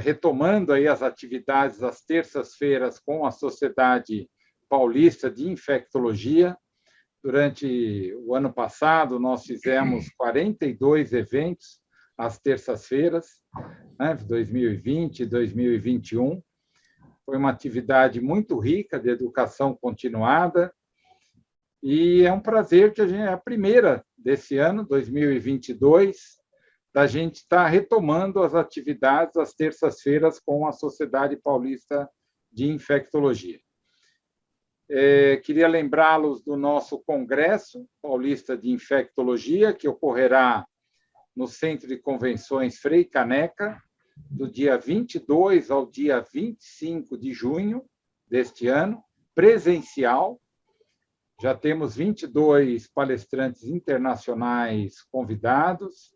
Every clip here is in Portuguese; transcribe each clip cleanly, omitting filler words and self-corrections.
retomando aí as atividades às terças-feiras com a Sociedade Paulista de Infectologia. Durante o ano passado, nós fizemos 42 eventos às terças-feiras, né, 2020 e 2021. Foi uma atividade muito rica de educação continuada, e é um prazer que é a primeira desse ano, 2022, da gente estar retomando as atividades às terças-feiras com a Sociedade Paulista de Infectologia. Queria lembrá-los do nosso Congresso Paulista de Infectologia, que ocorrerá no Centro de Convenções Frei Caneca, do dia 22 ao dia 25 de junho deste ano, presencial. Já temos 22 palestrantes internacionais convidados,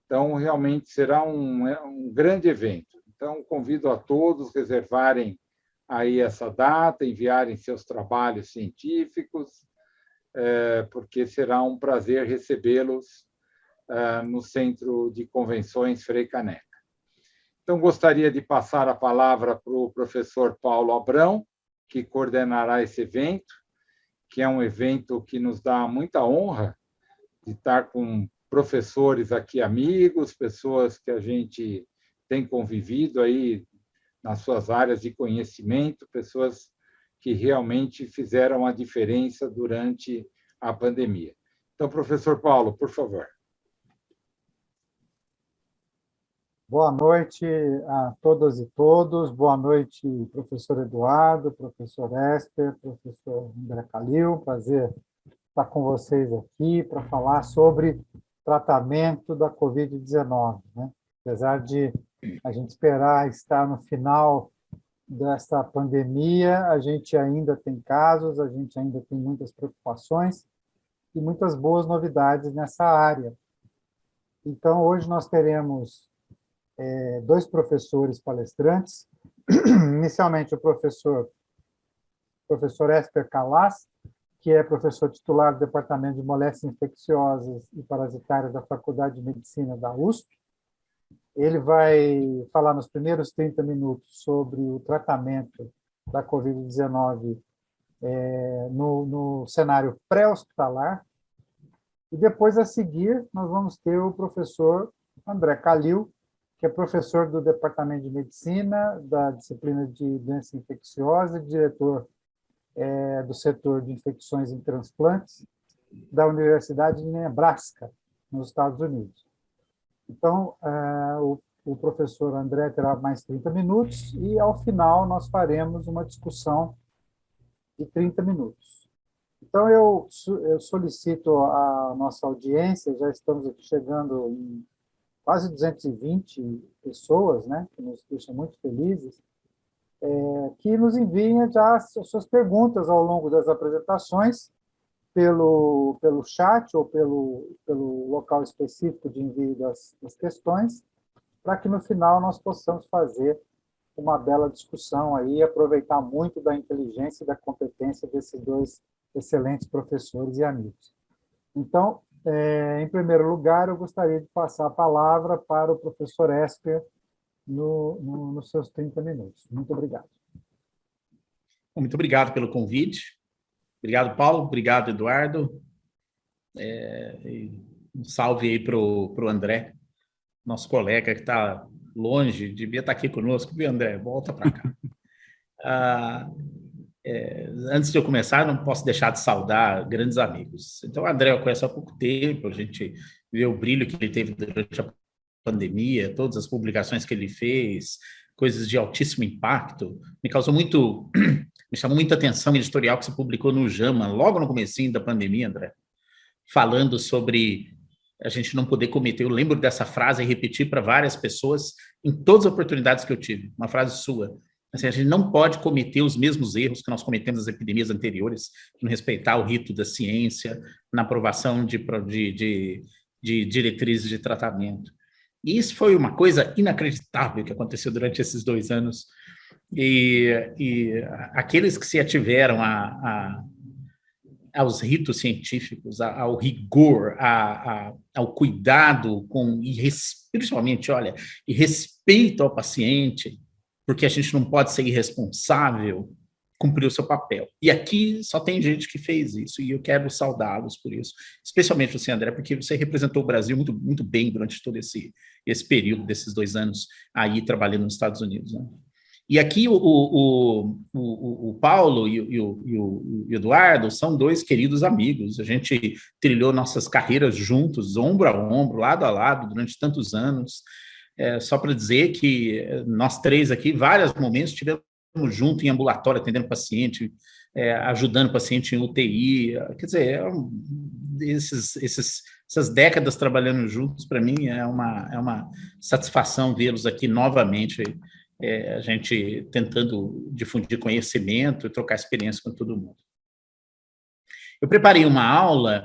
então realmente será um grande evento. Então, convido a todos a reservarem aí essa data, enviarem seus trabalhos científicos, porque será um prazer recebê-los no Centro de Convenções Frei Caneca. Então, gostaria de passar a palavra para o professor Paulo Abrão, que coordenará esse evento, que é um evento que nos dá muita honra de estar com professores aqui amigos, pessoas que a gente tem convivido aí nas suas áreas de conhecimento, pessoas que realmente fizeram a diferença durante a pandemia. Então, professor Paulo, por favor. Boa noite a todas e todos. Boa noite, professor Eduardo, professor Esper, professor André Calil. Prazer estar com vocês aqui para falar sobre tratamento da Covid-19, né? Apesar de a gente esperar estar no final desta pandemia, a gente ainda tem casos, a gente ainda tem muitas preocupações e muitas boas novidades nessa área. Então, hoje nós teremos dois professores palestrantes. Inicialmente, o professor Esper Calas, que é professor titular do Departamento de Moléstias Infecciosas e Parasitárias da Faculdade de Medicina da USP. Ele vai falar nos primeiros 30 minutos sobre o tratamento da Covid-19 no cenário pré-hospitalar. E depois, a seguir, nós vamos ter o professor André Calil, que é professor do Departamento de Medicina, da disciplina de doença infecciosa, diretor do setor de infecções em transplantes da Universidade de Nebraska, nos Estados Unidos. Então, o professor André terá mais 30 minutos e, ao final, nós faremos uma discussão de 30 minutos. Então, eu solicito a nossa audiência, já estamos aqui chegando em quase 220 pessoas, né, que nos deixam muito felizes, que nos enviem já as suas perguntas ao longo das apresentações, pelo chat ou pelo local específico de envio das questões, para que no final nós possamos fazer uma bela discussão aí, aproveitar muito da inteligência e da competência desses dois excelentes professores e amigos. Então, em primeiro lugar, eu gostaria de passar a palavra para o professor Esper nos seus 30 minutos. Muito obrigado. Muito obrigado pelo convite. Obrigado, Paulo. Obrigado, Eduardo. Um salve aí para o André, nosso colega que está longe, devia estar aqui conosco. Viu, André? Volta para cá. Antes de eu começar, não posso deixar de saudar grandes amigos. Então, o André eu conheço há pouco tempo, a gente vê o brilho que ele teve durante a pandemia, todas as publicações que ele fez, coisas de altíssimo impacto. Me chamou muita atenção o editorial que você publicou no JAMA, logo no comecinho da pandemia, André, falando sobre a gente não poder cometer. Eu lembro dessa frase e repeti para várias pessoas em todas as oportunidades que eu tive, uma frase sua. Assim, a gente não pode cometer os mesmos erros que nós cometemos nas epidemias anteriores, não respeitar o rito da ciência, na aprovação de diretrizes de tratamento. E isso foi uma coisa inacreditável que aconteceu durante esses 2 anos. E aqueles que se ativeram a aos ritos científicos, ao rigor, ao cuidado com, principalmente, olha, e respeito ao paciente, porque a gente não pode ser irresponsável, cumprir o seu papel. E aqui só tem gente que fez isso, e eu quero saudá-los por isso, especialmente você, André, porque você representou o Brasil muito, muito bem durante todo esse período, desses 2 anos aí trabalhando nos Estados Unidos, né? E aqui o Paulo e o Eduardo são 2 queridos amigos. A gente trilhou nossas carreiras juntos, ombro a ombro, lado a lado, durante tantos anos. Só para dizer que nós 3 aqui, vários momentos, tivemos junto em ambulatório, atendendo paciente, ajudando paciente em UTI. Quer dizer, essas décadas trabalhando juntos, para mim, é uma satisfação vê-los aqui novamente, a gente tentando difundir conhecimento e trocar experiência com todo mundo. Eu preparei uma aula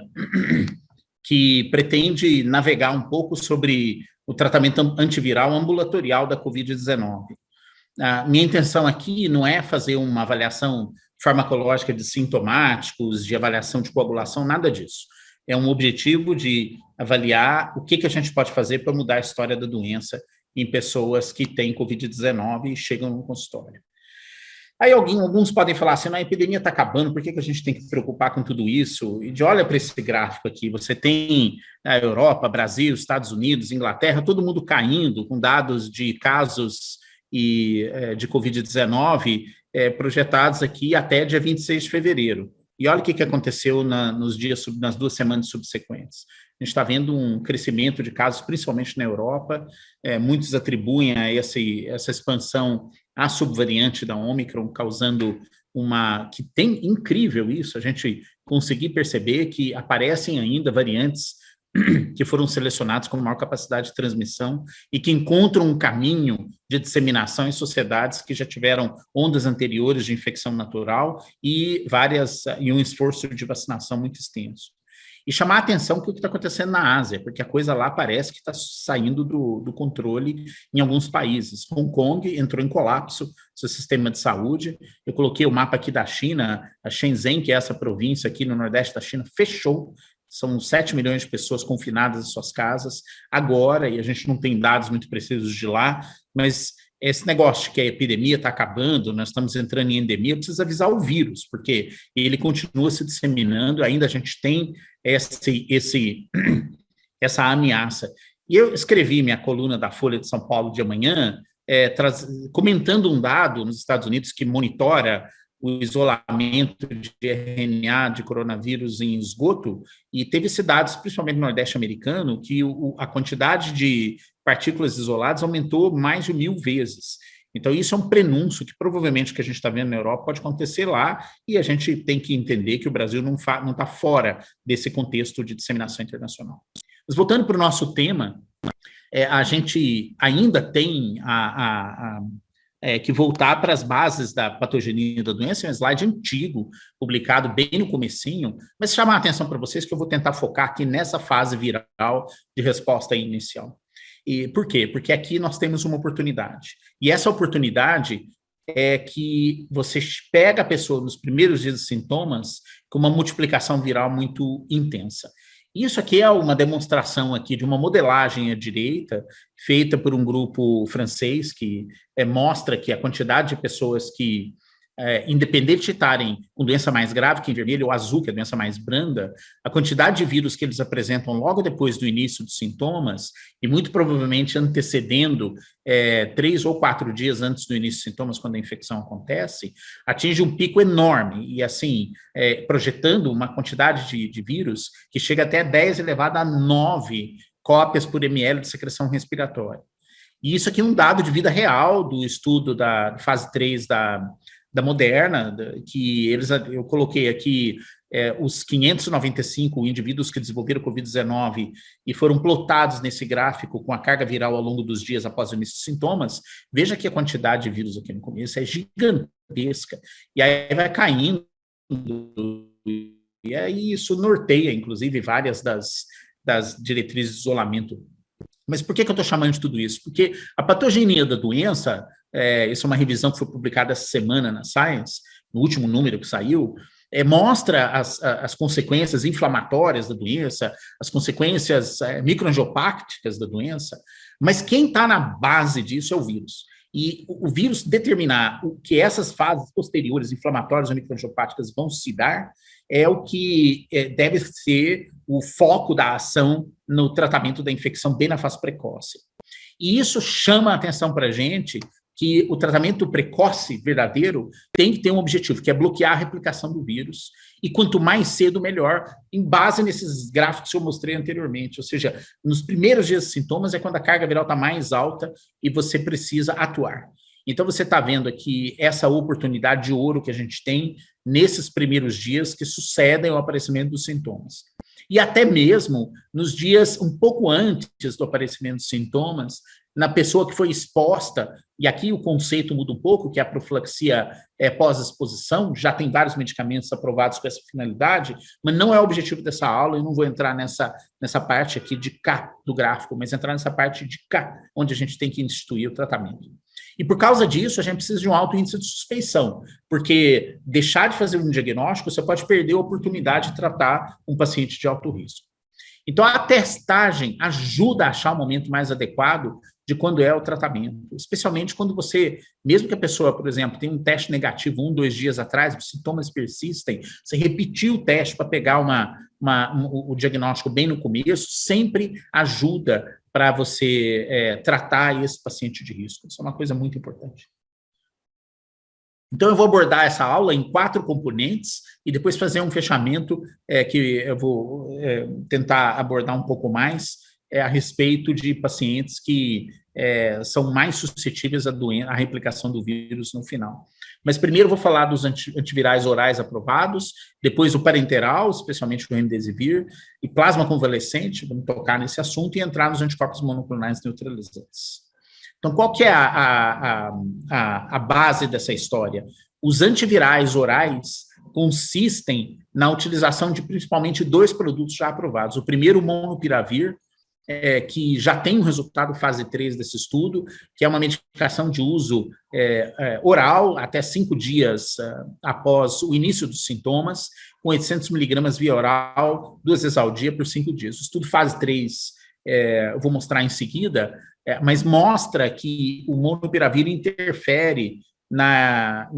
que pretende navegar um pouco sobre o tratamento antiviral ambulatorial da Covid-19. A minha intenção aqui não é fazer uma avaliação farmacológica de sintomáticos, de avaliação de coagulação, nada disso. É um objetivo de avaliar o que a gente pode fazer para mudar a história da doença em pessoas que têm Covid-19 e chegam no consultório. Aí alguns podem falar assim, a epidemia está acabando, por que a gente tem que se preocupar com tudo isso? E olha para esse gráfico aqui, você tem a Europa, Brasil, Estados Unidos, Inglaterra, todo mundo caindo com dados de casos de Covid-19 projetados aqui até dia 26 de fevereiro. E olha o que aconteceu nas 2 semanas subsequentes. A gente está vendo um crescimento de casos, principalmente na Europa. Muitos atribuem a essa expansão à subvariante da Ômicron, causando que tem incrível isso, a gente conseguir perceber que aparecem ainda variantes que foram selecionados com maior capacidade de transmissão e que encontram um caminho de disseminação em sociedades que já tiveram ondas anteriores de infecção natural e um esforço de vacinação muito extenso. E chamar a atenção para o que está acontecendo na Ásia, porque a coisa lá parece que está saindo do controle em alguns países. Hong Kong entrou em colapso, seu sistema de saúde. Eu coloquei o mapa aqui da China, a Shenzhen, que é essa província aqui no nordeste da China, fechou. São 7 milhões de pessoas confinadas em suas casas agora, e a gente não tem dados muito precisos de lá, mas esse negócio de que a epidemia está acabando, nós estamos entrando em endemia, precisa avisar o vírus, porque ele continua se disseminando, ainda a gente tem essa ameaça. E eu escrevi minha coluna da Folha de São Paulo de amanhã, comentando um dado nos Estados Unidos que monitora o isolamento de RNA de coronavírus em esgoto, e teve esse dado, principalmente no Nordeste americano, que a quantidade de partículas isoladas aumentou mais de 1000 vezes. Então, isso é um prenúncio que provavelmente o que a gente está vendo na Europa pode acontecer lá, e a gente tem que entender que o Brasil não está fora desse contexto de disseminação internacional. Mas voltando para o nosso tema, a gente ainda tem que voltar para as bases da patogenia da doença, é um slide antigo, publicado bem no comecinho, mas chamar a atenção para vocês que eu vou tentar focar aqui nessa fase viral de resposta inicial. E por quê? Porque aqui nós temos uma oportunidade. E essa oportunidade é que você pega a pessoa nos primeiros dias de sintomas com uma multiplicação viral muito intensa. Isso aqui é uma demonstração aqui de uma modelagem à direita, feita por um grupo francês, que mostra que a quantidade de pessoas que, independente de estarem com doença mais grave, que em vermelho, ou azul, que é a doença mais branda, a quantidade de vírus que eles apresentam logo depois do início dos sintomas, e muito provavelmente antecedendo 3 ou 4 dias antes do início dos sintomas, quando a infecção acontece, atinge um pico enorme, e assim, projetando uma quantidade de vírus que chega até 10 elevado a 9 cópias por ml de secreção respiratória. E isso aqui é um dado de vida real do estudo da fase 3 da Moderna, que eu coloquei aqui os 595 indivíduos que desenvolveram Covid-19 e foram plotados nesse gráfico com a carga viral ao longo dos dias após o início dos sintomas. Veja que a quantidade de vírus aqui no começo é gigantesca, e aí vai caindo, e aí isso norteia, inclusive, várias das diretrizes de isolamento. Mas por que eu estou chamando de tudo isso? Porque a patogenia da doença, isso é uma revisão que foi publicada essa semana na Science, no último número que saiu, mostra as consequências inflamatórias da doença, as consequências microangiopácticas da doença, mas quem está na base disso é o vírus. E o vírus determinar o que essas fases posteriores inflamatórias ou microangiopáticas vão se dar é o que deve ser o foco da ação no tratamento da infecção bem na fase precoce. E isso chama a atenção para a gente que o tratamento precoce verdadeiro tem que ter um objetivo, que é bloquear a replicação do vírus, e quanto mais cedo, melhor, em base nesses gráficos que eu mostrei anteriormente, ou seja, nos primeiros dias de sintomas é quando a carga viral está mais alta e você precisa atuar. Então, você está vendo aqui essa oportunidade de ouro que a gente tem nesses primeiros dias que sucedem ao aparecimento dos sintomas. E até mesmo nos dias um pouco antes do aparecimento dos sintomas, na pessoa que foi exposta, e aqui o conceito muda um pouco, que é a profilaxia pós-exposição, já tem vários medicamentos aprovados com essa finalidade, mas não é o objetivo dessa aula, eu não vou entrar nessa parte aqui de cá do gráfico, mas entrar nessa parte de cá, onde a gente tem que instituir o tratamento. E por causa disso, a gente precisa de um alto índice de suspeição, porque deixar de fazer um diagnóstico, você pode perder a oportunidade de tratar um paciente de alto risco. Então, a testagem ajuda a achar o momento mais adequado de quando é o tratamento, especialmente quando você, mesmo que a pessoa, por exemplo, tem um teste negativo 1, 2 dias atrás, os sintomas persistem, você repetir o teste para pegar o diagnóstico bem no começo, sempre ajuda para você tratar esse paciente de risco. Isso é uma coisa muito importante. Então, eu vou abordar essa aula em 4 componentes e depois fazer um fechamento que eu vou tentar abordar um pouco mais a respeito de pacientes que são mais suscetíveis à replicação do vírus no final. Mas primeiro eu vou falar dos antivirais orais aprovados, depois o parenteral, especialmente o remdesivir, e plasma convalescente, vamos tocar nesse assunto, e entrar nos anticorpos monoclonais neutralizantes. Então, qual que é a base dessa história? Os antivirais orais consistem na utilização de principalmente 2 produtos já aprovados. O primeiro, o molnupiravir, que já tem um resultado fase 3 desse estudo, que é uma medicação de uso oral até 5 dias após o início dos sintomas, com 800 miligramas via oral, 2 vezes ao dia por 5 dias. O estudo fase 3, eu vou mostrar em seguida, mas mostra que o molnupiravir interfere na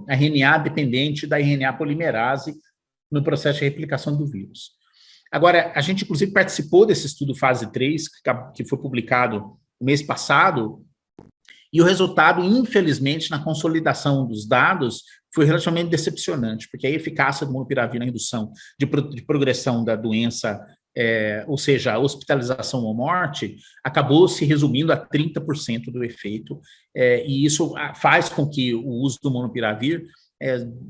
RNA dependente da RNA polimerase no processo de replicação do vírus. Agora, a gente, inclusive, participou desse estudo fase 3, que foi publicado no mês passado, e o resultado, infelizmente, na consolidação dos dados, foi relativamente decepcionante, porque a eficácia do molnupiravir na redução de progressão da doença, ou seja, a hospitalização ou morte, acabou se resumindo a 30% do efeito, e isso faz com que o uso do molnupiravir,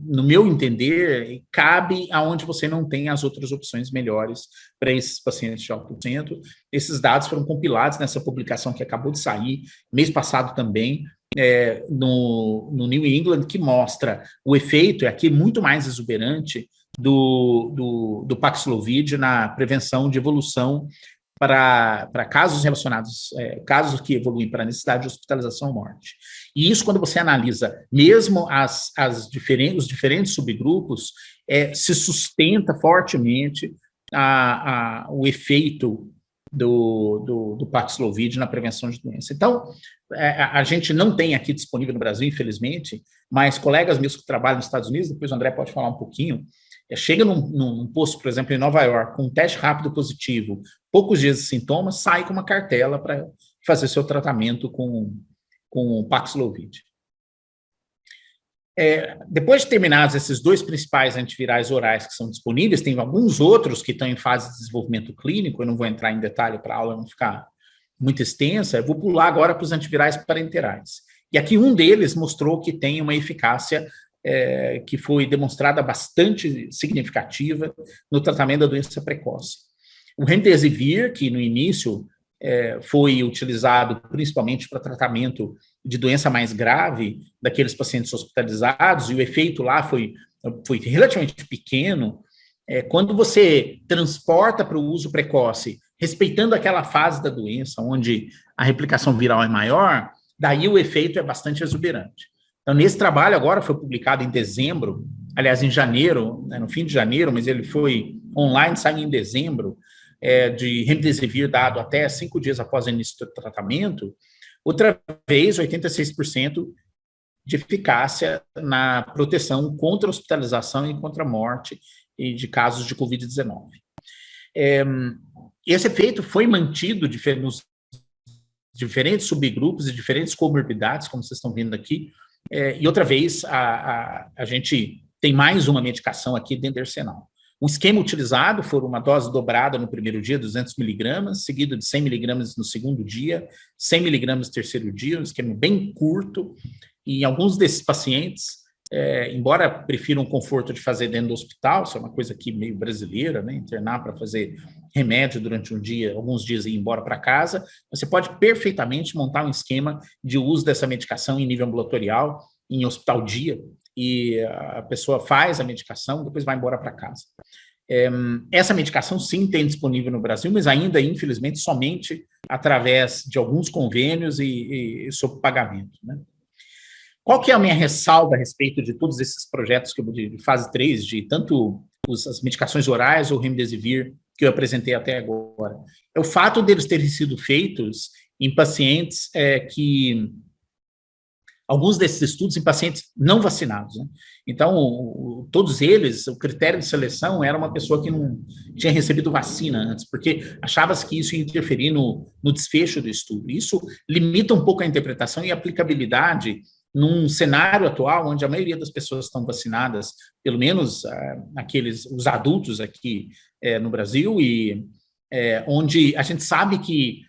no meu entender, cabe aonde você não tem as outras opções melhores para esses pacientes de alto centro. Esses dados foram compilados nessa publicação que acabou de sair, mês passado também, no New England, que mostra o efeito, aqui muito mais exuberante, do Paxlovid na prevenção de evolução para casos relacionados, casos que evoluem para necessidade de hospitalização ou morte. E isso, quando você analisa mesmo os diferentes subgrupos, se sustenta fortemente o efeito do Paxlovid na prevenção de doença. Então, a gente não tem aqui disponível no Brasil, infelizmente, mas colegas meus que trabalham nos Estados Unidos, depois o André pode falar um pouquinho, chega num posto, por exemplo, em Nova York, com um teste rápido positivo, poucos dias de sintomas, sai com uma cartela para fazer seu tratamento com o Paxlovid. Depois de terminados esses 2 principais antivirais orais que são disponíveis, tem alguns outros que estão em fase de desenvolvimento clínico, eu não vou entrar em detalhe para a aula não ficar muito extensa, eu vou pular agora para os antivirais parenterais. E aqui um deles mostrou que tem uma eficácia que foi demonstrada bastante significativa no tratamento da doença precoce. O remdesivir, que no início foi utilizado principalmente para tratamento de doença mais grave daqueles pacientes hospitalizados, e o efeito lá foi relativamente pequeno, quando você transporta para o uso precoce, respeitando aquela fase da doença, onde a replicação viral é maior, daí o efeito é bastante exuberante. Então, nesse trabalho agora, foi publicado em dezembro, aliás, em janeiro, né, no fim de janeiro, mas ele foi online, saiu em dezembro, de remdesivir dado até 5 dias após o início do tratamento, outra vez, 86% de eficácia na proteção contra hospitalização e contra a morte e de casos de Covid-19. Esse efeito foi mantido nos diferentes subgrupos e diferentes comorbidades, como vocês estão vendo aqui, e outra vez a gente tem mais uma medicação aqui dentro do arsenal. O esquema utilizado foi uma dose dobrada no primeiro dia, 200 miligramas, seguido de 100 miligramas no segundo dia, 100 miligramas no terceiro dia, um esquema bem curto. E em alguns desses pacientes, embora prefiram o conforto de fazer dentro do hospital, isso é uma coisa aqui meio brasileira, né, internar para fazer remédio durante um dia, alguns dias e ir embora para casa, você pode perfeitamente montar um esquema de uso dessa medicação em nível ambulatorial, em hospital dia, e a pessoa faz a medicação, depois vai embora para casa. Essa medicação, sim, tem disponível no Brasil, mas ainda, infelizmente, somente através de alguns convênios e sob pagamento, né? Qual que é a minha ressalva a respeito de todos esses projetos que eu de fase 3, de tanto as medicações orais ou remdesivir que eu apresentei até agora? É o fato deles terem sido feitos em pacientes alguns desses estudos em pacientes não vacinados, né? Então, todos eles, o critério de seleção era uma pessoa que não tinha recebido vacina antes, porque achava-se que isso ia interferir no desfecho do estudo. Isso limita um pouco a interpretação e a aplicabilidade num cenário atual, onde a maioria das pessoas estão vacinadas, pelo menos os adultos aqui no Brasil, e onde a gente sabe que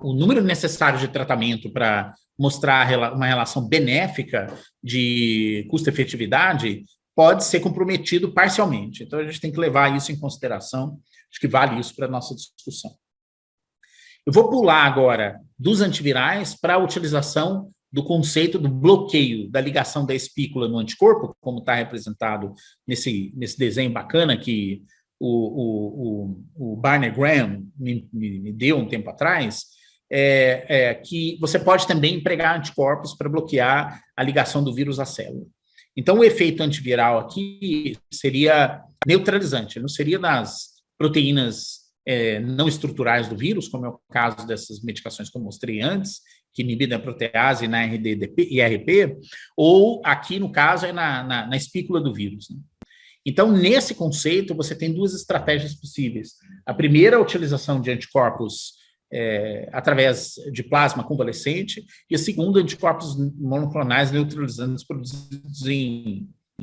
o número necessário de tratamento para mostrar uma relação benéfica de custo-efetividade pode ser comprometido parcialmente. Então, a gente tem que levar isso em consideração, acho que vale isso para a nossa discussão. Eu vou pular agora dos antivirais para a utilização do conceito do bloqueio da ligação da espícula no anticorpo, como está representado nesse desenho bacana que o Barney Graham me deu um tempo atrás, que você pode também empregar anticorpos para bloquear a ligação do vírus à célula. Então, o efeito antiviral aqui seria neutralizante, não seria nas proteínas não estruturais do vírus, como é o caso dessas medicações que eu mostrei antes, que inibem a protease na IRP, ou aqui, no caso, na espícula do vírus, né? Então, nesse conceito, você tem duas estratégias possíveis. A primeira, a utilização de anticorpos através de plasma convalescente, e a segunda, anticorpos monoclonais neutralizantes produzidos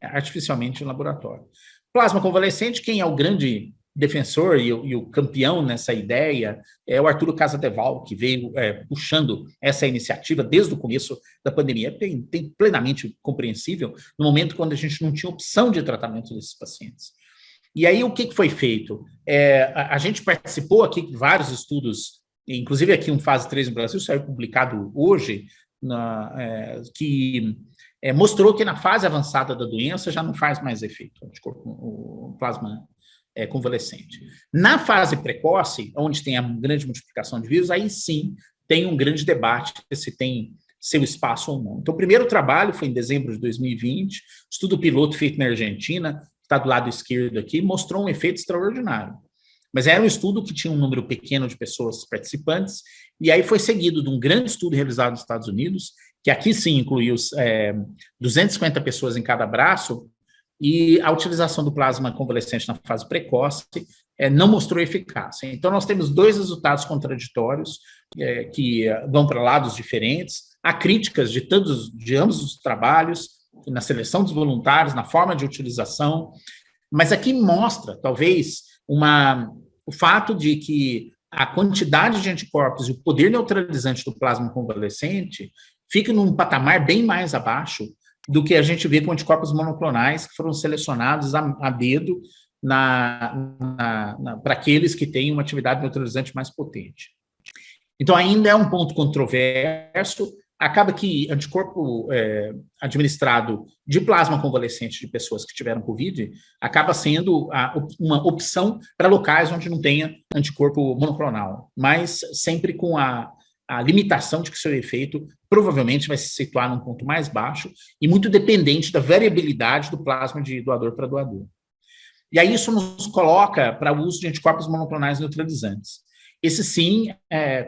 artificialmente em laboratório. Plasma convalescente, quem é o grande defensor e o campeão nessa ideia é o Arturo Casadeval, que veio puxando essa iniciativa desde o começo da pandemia. Tem plenamente compreensível no momento quando a gente não tinha opção de tratamento desses pacientes. E aí, o que foi feito? A gente participou aqui de vários estudos, inclusive aqui um fase 3 no Brasil, saiu publicado hoje, que mostrou que na fase avançada da doença já não faz mais efeito o plasma convalescente. Na fase precoce, onde tem a grande multiplicação de vírus, aí sim tem um grande debate se tem seu espaço ou não. Então, o primeiro trabalho foi em dezembro de 2020, estudo piloto feito na Argentina, está do lado esquerdo aqui, mostrou um efeito extraordinário. Mas era um estudo que tinha um número pequeno de pessoas participantes, e aí foi seguido de um grande estudo realizado nos Estados Unidos, que aqui sim incluiu 250 pessoas em cada braço, e a utilização do plasma convalescente na fase precoce não mostrou eficácia. Então, nós temos dois resultados contraditórios que vão para lados diferentes. Há críticas de ambos os trabalhos, na seleção dos voluntários, na forma de utilização, mas aqui mostra, talvez, o fato de que a quantidade de anticorpos e o poder neutralizante do plasma convalescente fica num patamar bem mais abaixo do que a gente vê com anticorpos monoclonais que foram selecionados a dedo para aqueles que têm uma atividade neutralizante mais potente. Então, ainda é um ponto controverso. Acaba que anticorpo administrado de plasma convalescente de pessoas que tiveram Covid acaba sendo uma opção para locais onde não tenha anticorpo monoclonal, mas sempre com a a limitação de que seu efeito provavelmente vai se situar num ponto mais baixo e muito dependente da variabilidade do plasma de doador para doador. E aí isso nos coloca para o uso de anticorpos monoclonais neutralizantes. Esse sim,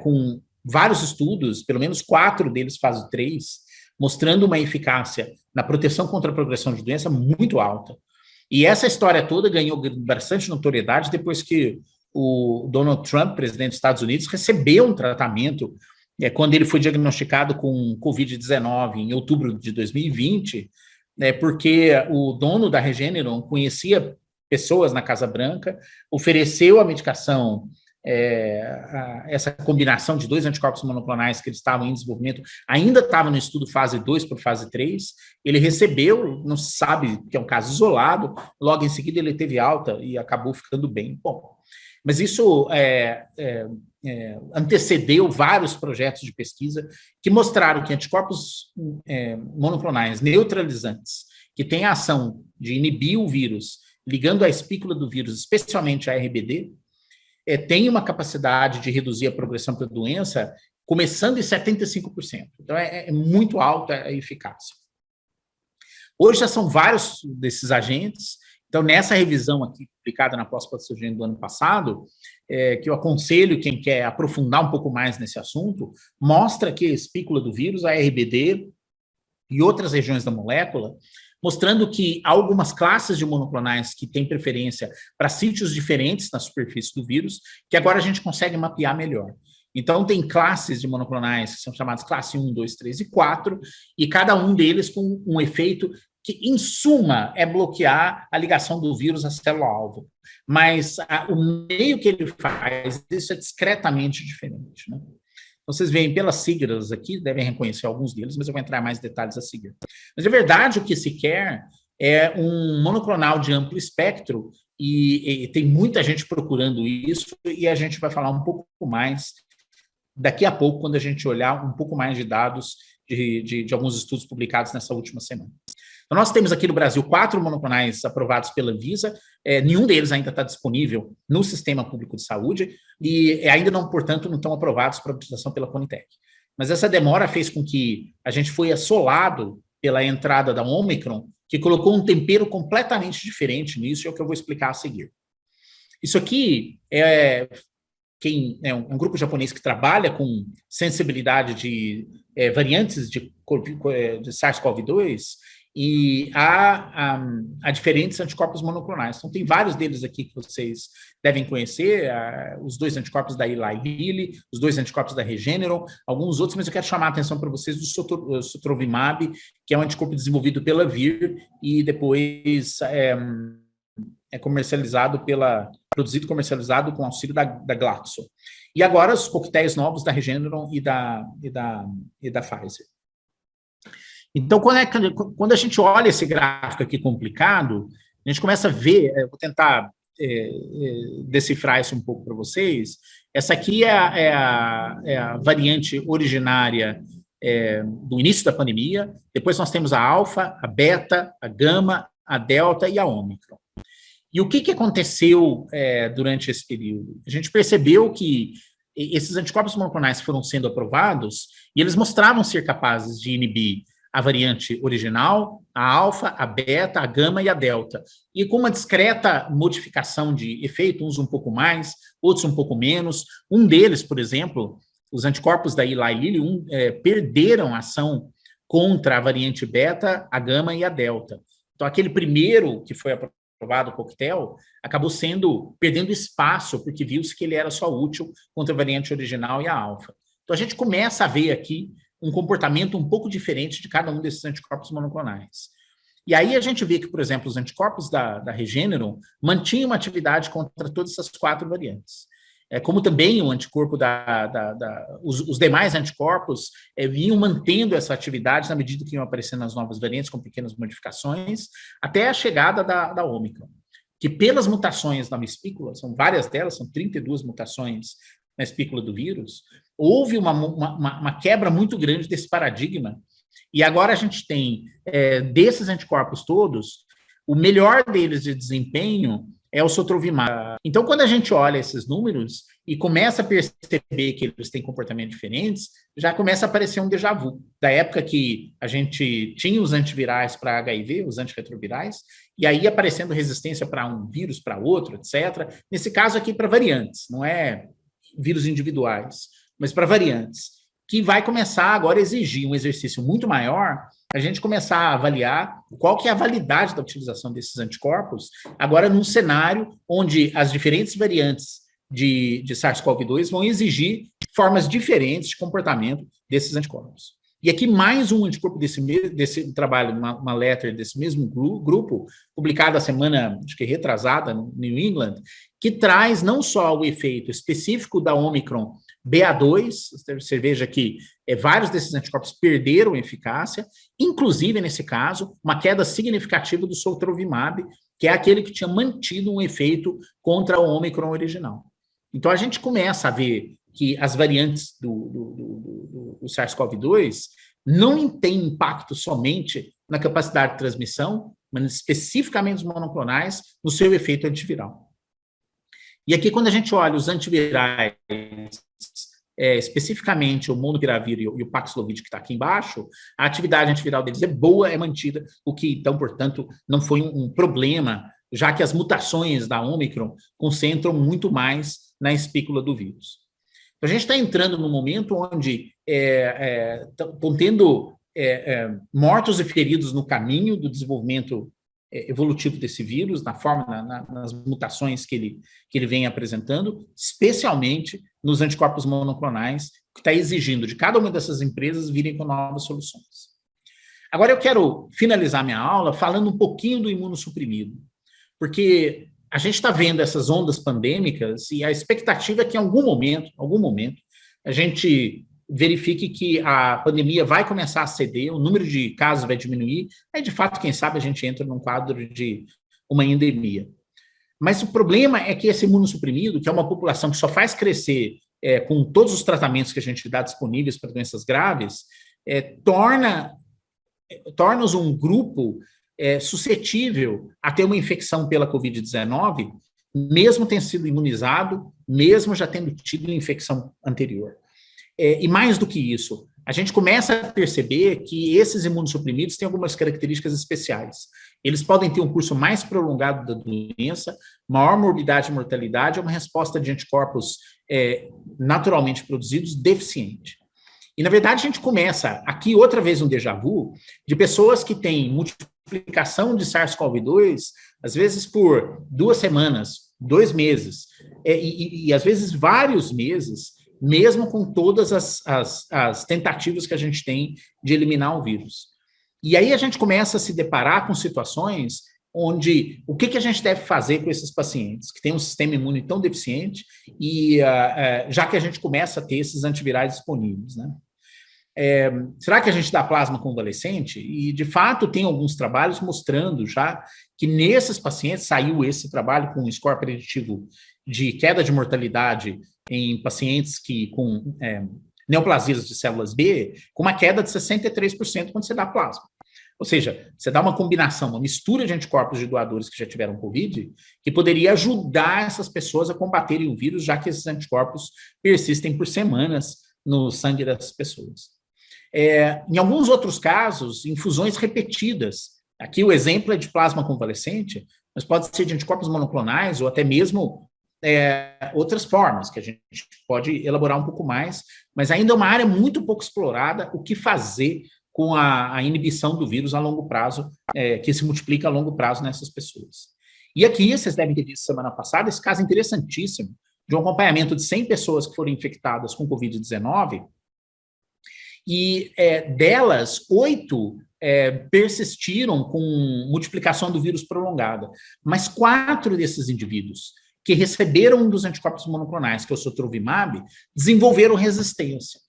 com vários estudos, pelo menos 4 deles fase 3, mostrando uma eficácia na proteção contra a progressão de doença muito alta. E essa história toda ganhou bastante notoriedade depois que o Donald Trump, presidente dos Estados Unidos, recebeu um tratamento quando ele foi diagnosticado com Covid-19 em outubro de 2020, porque o dono da Regeneron conhecia pessoas na Casa Branca, ofereceu a medicação, essa combinação de 2 anticorpos monoclonais que eles estavam em desenvolvimento, ainda estava no estudo fase 2 para fase 3, ele recebeu, não se sabe que é um caso isolado, logo em seguida ele teve alta e acabou ficando bem. Bom, mas isso antecedeu vários projetos de pesquisa que mostraram que anticorpos monoclonais neutralizantes, que têm a ação de inibir o vírus, ligando a espícula do vírus, especialmente a RBD, tem uma capacidade de reduzir a progressão da doença, começando em 75%. Então, é muito alta a eficácia. Hoje já são vários desses agentes. Então, nessa revisão aqui, publicada na pós-patogênese do ano passado, que eu aconselho quem quer aprofundar um pouco mais nesse assunto, mostra que a espícula do vírus, a RBD e outras regiões da molécula, mostrando que há algumas classes de monoclonais que têm preferência para sítios diferentes na superfície do vírus, que agora a gente consegue mapear melhor. Então, tem classes de monoclonais que são chamadas classe 1, 2, 3 e 4, e cada um deles com um efeito que, em suma, é bloquear a ligação do vírus à célula-alvo. Mas o meio que ele faz, isso é discretamente diferente, né? Vocês veem pelas siglas aqui, devem reconhecer alguns deles, mas eu vou entrar em mais detalhes a seguir. Mas, de verdade, o que se quer é um monoclonal de amplo espectro, e tem muita gente procurando isso, e a gente vai falar um pouco mais daqui a pouco, quando a gente olhar um pouco mais de dados de alguns estudos publicados nessa última semana. Então, nós temos aqui no Brasil 4 monoclonais aprovados pela Anvisa, nenhum deles ainda está disponível no sistema público de saúde e ainda não, portanto, não estão aprovados para utilização pela Conitec. Mas essa demora fez com que a gente foi assolado pela entrada da Omicron, que colocou um tempero completamente diferente nisso, e é o que eu vou explicar a seguir. Isso aqui é um grupo japonês que trabalha com sensibilidade de variantes de SARS-CoV-2, e há diferentes anticorpos monoclonais. Então, tem vários deles aqui que vocês devem conhecer, os 2 anticorpos da Eli Lilly, os 2 anticorpos da Regeneron, alguns outros, mas eu quero chamar a atenção para vocês do Sotrovimab, que é um anticorpo desenvolvido pela Vir e depois é produzido e comercializado com auxílio da Glaxo. E agora os coquetéis novos da Regeneron e da Pfizer. Então, quando a gente olha esse gráfico aqui complicado, a gente começa a ver, eu vou tentar decifrar isso um pouco para vocês. Essa aqui é a variante originária do início da pandemia, depois nós temos a alfa, a beta, a gama, a delta e a ômicron. E o que aconteceu durante esse período? A gente percebeu que esses anticorpos monoclonais foram sendo aprovados e eles mostravam ser capazes de inibir a variante original, a alfa, a beta, a gama e a delta. E com uma discreta modificação de efeito, uns um pouco mais, outros um pouco menos. Um deles, por exemplo, os anticorpos da Eli Lilly perderam ação contra a variante beta, a gama e a delta. Então, aquele primeiro que foi aprovado, o coquetel, acabou perdendo espaço, porque viu-se que ele era só útil contra a variante original e a alfa. Então, a gente começa a ver aqui um comportamento um pouco diferente de cada um desses anticorpos monoclonais. E aí a gente vê que, por exemplo, os anticorpos da Regeneron mantinham uma atividade contra todas essas 4 variantes. Como também o anticorpo os demais anticorpos vinham mantendo essa atividade na medida que iam aparecendo as novas variantes com pequenas modificações, até a chegada da Omicron, que pelas mutações na espícula, são várias delas, são 32 mutações na espícula do vírus, houve uma quebra muito grande desse paradigma, e agora a gente tem, desses anticorpos todos, o melhor deles de desempenho é o Sotrovimab. Então, quando a gente olha esses números, e começa a perceber que eles têm comportamentos diferentes, já começa a aparecer um déjà vu. Da época que a gente tinha os antivirais para HIV, os antirretrovirais, e aí aparecendo resistência para um vírus, para outro, etc. Nesse caso aqui, para variantes, não é vírus individuais, mas para variantes, que vai começar agora a exigir um exercício muito maior, a gente começar a avaliar qual que é a validade da utilização desses anticorpos, agora num cenário onde as diferentes variantes de SARS-CoV-2 vão exigir formas diferentes de comportamento desses anticorpos. E aqui mais um anticorpo desse trabalho, uma letter desse mesmo grupo, publicado a semana, acho que retrasada, no New England, que traz não só o efeito específico da Omicron BA2, você veja que vários desses anticorpos perderam eficácia, inclusive, nesse caso, uma queda significativa do sotrovimab, que é aquele que tinha mantido um efeito contra o Omicron original. Então, a gente começa a ver que as variantes do SARS-CoV-2 não têm impacto somente na capacidade de transmissão, mas especificamente os monoclonais, no seu efeito antiviral. E aqui, quando a gente olha os antivirais, especificamente o molnupiravir e o Paxlovid, que está aqui embaixo, a atividade antiviral deles é boa, é mantida, o que, então, portanto, não foi um problema, já que as mutações da Omicron concentram muito mais na espícula do vírus. Então, a gente está entrando num momento onde estão tendo mortos e feridos no caminho do desenvolvimento evolutivo desse vírus, nas mutações que ele vem apresentando, especialmente nos anticorpos monoclonais, que está exigindo de cada uma dessas empresas virem com novas soluções. Agora, eu quero finalizar minha aula falando um pouquinho do imunossuprimido, porque a gente está vendo essas ondas pandêmicas e a expectativa é que em algum momento, a gente verifique que a pandemia vai começar a ceder, o número de casos vai diminuir, aí, de fato, quem sabe a gente entra num quadro de uma endemia. Mas o problema é que esse imunossuprimido, que é uma população que só faz crescer com todos os tratamentos que a gente dá disponíveis para doenças graves, torna-os um grupo suscetível a ter uma infecção pela Covid-19, mesmo tendo sido imunizado, mesmo já tendo tido infecção anterior. E mais do que isso, a gente começa a perceber que esses imunossuprimidos têm algumas características especiais. Eles podem ter um curso mais prolongado da doença, maior morbidade e mortalidade, uma resposta de anticorpos naturalmente produzidos deficiente. E, na verdade, a gente começa aqui outra vez um déjà vu de pessoas que têm multiplicação de SARS-CoV-2, às vezes por 2 semanas, 2 meses, e às vezes vários meses, mesmo com todas as tentativas que a gente tem de eliminar o vírus. E aí a gente começa a se deparar com situações onde o que a gente deve fazer com esses pacientes que têm um sistema imune tão deficiente e já que a gente começa a ter esses antivirais disponíveis, né? Será que a gente dá plasma convalescente? E, de fato, tem alguns trabalhos mostrando já que nesses pacientes saiu esse trabalho com um score preditivo de queda de mortalidade em pacientes com neoplasias de células B, com uma queda de 63% quando você dá plasma. Ou seja, você dá uma combinação, uma mistura de anticorpos de doadores que já tiveram Covid, que poderia ajudar essas pessoas a combaterem o vírus, já que esses anticorpos persistem por semanas no sangue das pessoas. Em alguns outros casos, infusões repetidas. Aqui o exemplo é de plasma convalescente, mas pode ser de anticorpos monoclonais ou até mesmo outras formas, que a gente pode elaborar um pouco mais, mas ainda é uma área muito pouco explorada, o que fazer com a inibição do vírus a longo prazo, que se multiplica a longo prazo nessas pessoas. E aqui, vocês devem ter visto semana passada, esse caso interessantíssimo, de um acompanhamento de 100 pessoas que foram infectadas com Covid-19, e delas, 8 persistiram com multiplicação do vírus prolongada, mas 4 desses indivíduos que receberam um dos anticorpos monoclonais, que é o sotrovimab, desenvolveram resistência.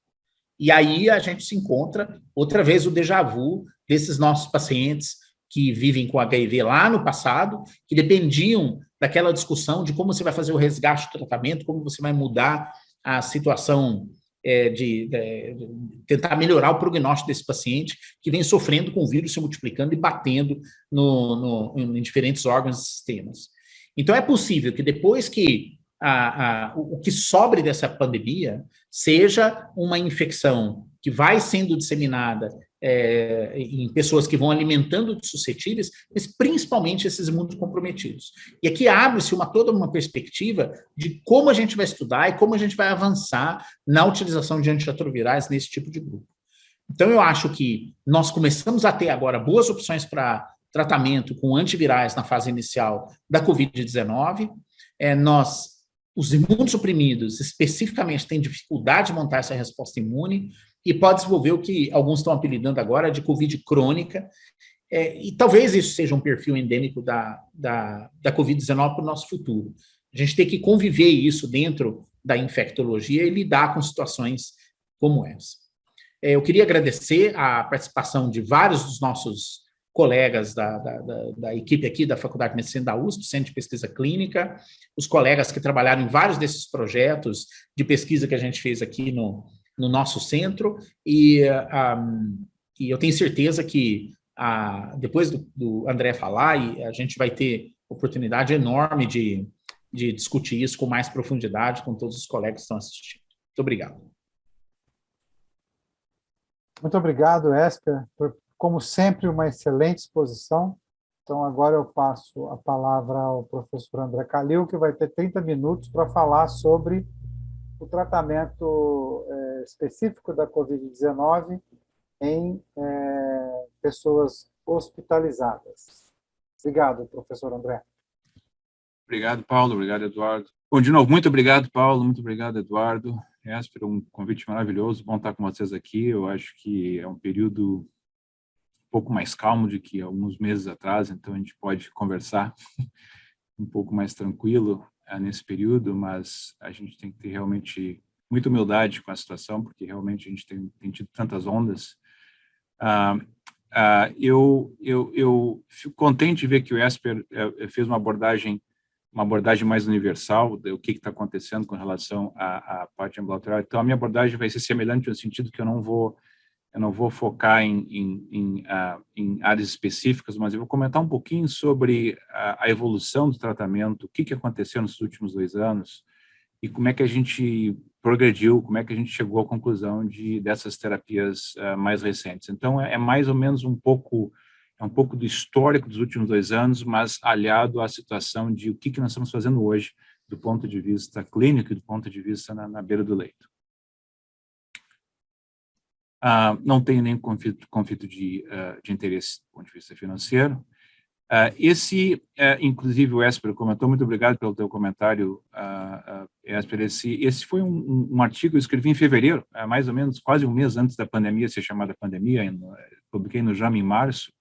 E aí a gente se encontra, outra vez, o déjà vu desses nossos pacientes que vivem com HIV lá no passado, que dependiam daquela discussão de como você vai fazer o resgate do tratamento, como você vai mudar a situação de tentar melhorar o prognóstico desse paciente que vem sofrendo com o vírus se multiplicando e batendo em diferentes órgãos e sistemas. Então, é possível que depois que o que sobre dessa pandemia seja uma infecção que vai sendo disseminada em pessoas que vão alimentando de suscetíveis, mas principalmente esses imunocomprometidos. E aqui abre-se toda uma perspectiva de como a gente vai estudar e como a gente vai avançar na utilização de antirretrovirais nesse tipo de grupo. Então, eu acho que nós começamos a ter agora boas opções para tratamento com antivirais na fase inicial da Covid-19. Os imunossuprimidos, especificamente, têm dificuldade de montar essa resposta imune e pode desenvolver o que alguns estão apelidando agora de Covid crônica. E talvez isso seja um perfil endêmico da Covid-19 para o nosso futuro. A gente tem que conviver isso dentro da infectologia e lidar com situações como essa. Eu queria agradecer a participação de vários dos nossos colegas da equipe aqui da Faculdade de Medicina da USP, Centro de Pesquisa Clínica, os colegas que trabalharam em vários desses projetos de pesquisa que a gente fez aqui no nosso centro, e eu tenho certeza que depois do André falar, a gente vai ter oportunidade enorme de discutir isso com mais profundidade com todos os colegas que estão assistindo. Muito obrigado. Muito obrigado, Esper. Foi, como sempre, uma excelente exposição. Então, agora eu passo a palavra ao professor André Calil, que vai ter 30 minutos para falar sobre o tratamento específico da Covid-19 em pessoas hospitalizadas. Obrigado, professor André. Obrigado, Paulo. Obrigado, Eduardo. Bom, de novo, muito obrigado, Paulo. Muito obrigado, Eduardo. Esper, um convite maravilhoso. Bom estar com vocês aqui. Eu acho que é um período um pouco mais calmo do que alguns meses atrás, então a gente pode conversar um pouco mais tranquilo nesse período, mas a gente tem que ter realmente muita humildade com a situação, porque realmente a gente tem tido tantas ondas. Eu fico contente de ver que o Esper fez uma abordagem mais universal do que está acontecendo com relação à parte ambulatorial. Então, a minha abordagem vai ser semelhante no sentido que eu não vou focar em áreas específicas, mas eu vou comentar um pouquinho sobre a evolução do tratamento, o que aconteceu nos últimos 2 anos e como é que a gente progrediu, como é que a gente chegou à conclusão dessas terapias mais recentes. Então, é mais ou menos um pouco do histórico dos últimos 2 anos, mas aliado à situação de o que nós estamos fazendo hoje, do ponto de vista clínico e do ponto de vista na beira do leito. Não tenho nenhum conflito de interesse do ponto de vista financeiro. Inclusive, o Esper comentou, muito obrigado pelo teu comentário, Esper. Esse foi um artigo que eu escrevi em fevereiro, mais ou menos quase um mês antes da pandemia ser chamada pandemia, publiquei no JAMA em março.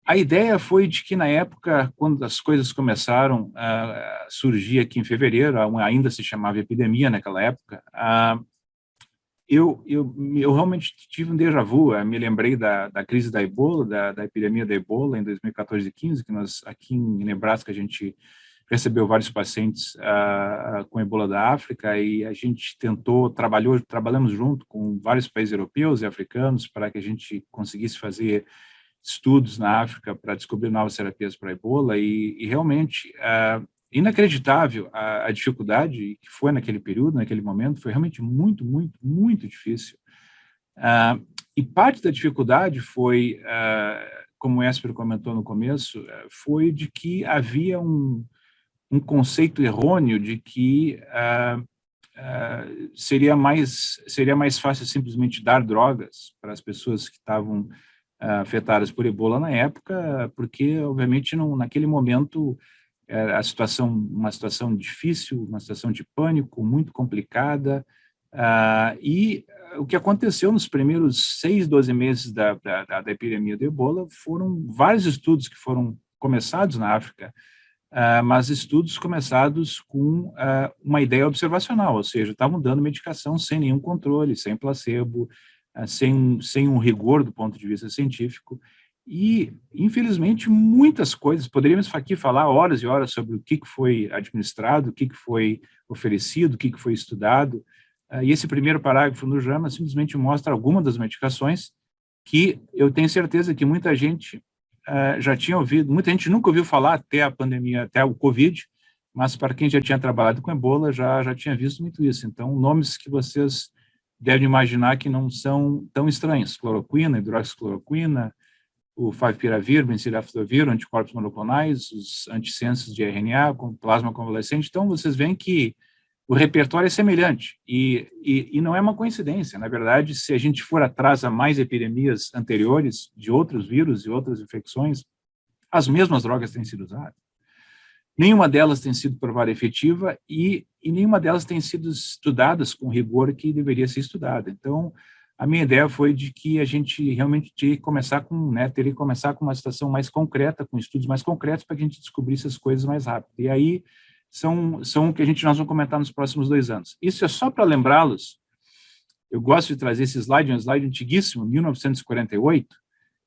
A ideia foi de que, na época, quando as coisas começaram a surgir aqui em fevereiro, ainda se chamava epidemia naquela época, eu realmente tive um déjà vu, me lembrei da crise da Ebola, da epidemia da Ebola em 2014 e 2015, que nós, aqui em Nebraska, a gente recebeu vários pacientes com Ebola da África e a gente trabalhamos junto com vários países europeus e africanos para que a gente conseguisse fazer estudos na África para descobrir novas terapias para Ebola e realmente inacreditável a dificuldade que foi naquele período, naquele momento, foi realmente muito, muito, muito difícil. E parte da dificuldade foi, como o Esper comentou no começo, foi de que havia um conceito errôneo de que seria mais fácil simplesmente dar drogas para as pessoas que estavam afetadas por Ebola na época, porque, obviamente, naquele momento, uma situação difícil, uma situação de pânico, muito complicada, e o que aconteceu nos primeiros 6, 12 meses da epidemia de Ebola foram vários estudos que foram começados na África, mas estudos começados com uma ideia observacional, ou seja, estavam dando medicação sem nenhum controle, sem placebo, sem um rigor do ponto de vista científico, e, infelizmente, muitas coisas, poderíamos aqui falar horas e horas sobre o que foi administrado, o que foi oferecido, o que foi estudado, e esse primeiro parágrafo no JAMA simplesmente mostra algumas das medicações que eu tenho certeza que muita gente já tinha ouvido, muita gente nunca ouviu falar até a pandemia, até o Covid, mas para quem já tinha trabalhado com ebola, já tinha visto muito isso. Então, nomes que vocês devem imaginar que não são tão estranhos: cloroquina, hidroxicloroquina, o 5-piravir, bencilafovir, anticorpos monoclonais, os antissensos de RNA, com plasma convalescente. Então, vocês veem que o repertório é semelhante, e não é uma coincidência. Na verdade, se a gente for atrás a mais epidemias anteriores de outros vírus e outras infecções, as mesmas drogas têm sido usadas. Nenhuma delas tem sido provada efetiva e nenhuma delas tem sido estudadas com o rigor que deveria ser estudada. Então, a minha ideia foi de que a gente realmente teria que começar com uma situação mais concreta, com estudos mais concretos, para que a gente descobrisse as coisas mais rápido. E aí são o que nós vamos comentar nos próximos 2 anos. Isso é só para lembrá-los. Eu gosto de trazer esse slide, um slide antiguíssimo, 1948,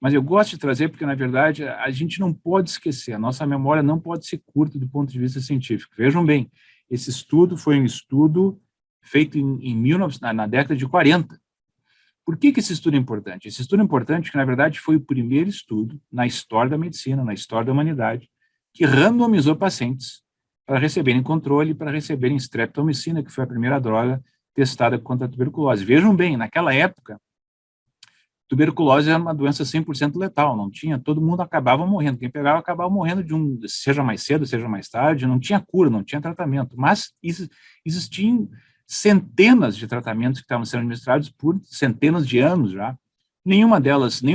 mas eu gosto de trazer porque, na verdade, a gente não pode esquecer, a nossa memória não pode ser curta do ponto de vista científico. Vejam bem, esse estudo foi um estudo feito na década de 40. Por que esse estudo é importante? Esse estudo é importante porque, na verdade, foi o primeiro estudo na história da medicina, na história da humanidade, que randomizou pacientes para receberem controle, para receberem streptomicina, que foi a primeira droga testada contra a tuberculose. Vejam bem, naquela época, tuberculose era uma doença 100% letal, não tinha, todo mundo acabava morrendo, quem pegava acabava morrendo seja mais cedo, seja mais tarde, não tinha cura, não tinha tratamento, mas existiam centenas de tratamentos que estavam sendo administrados por centenas de anos já. Nenhum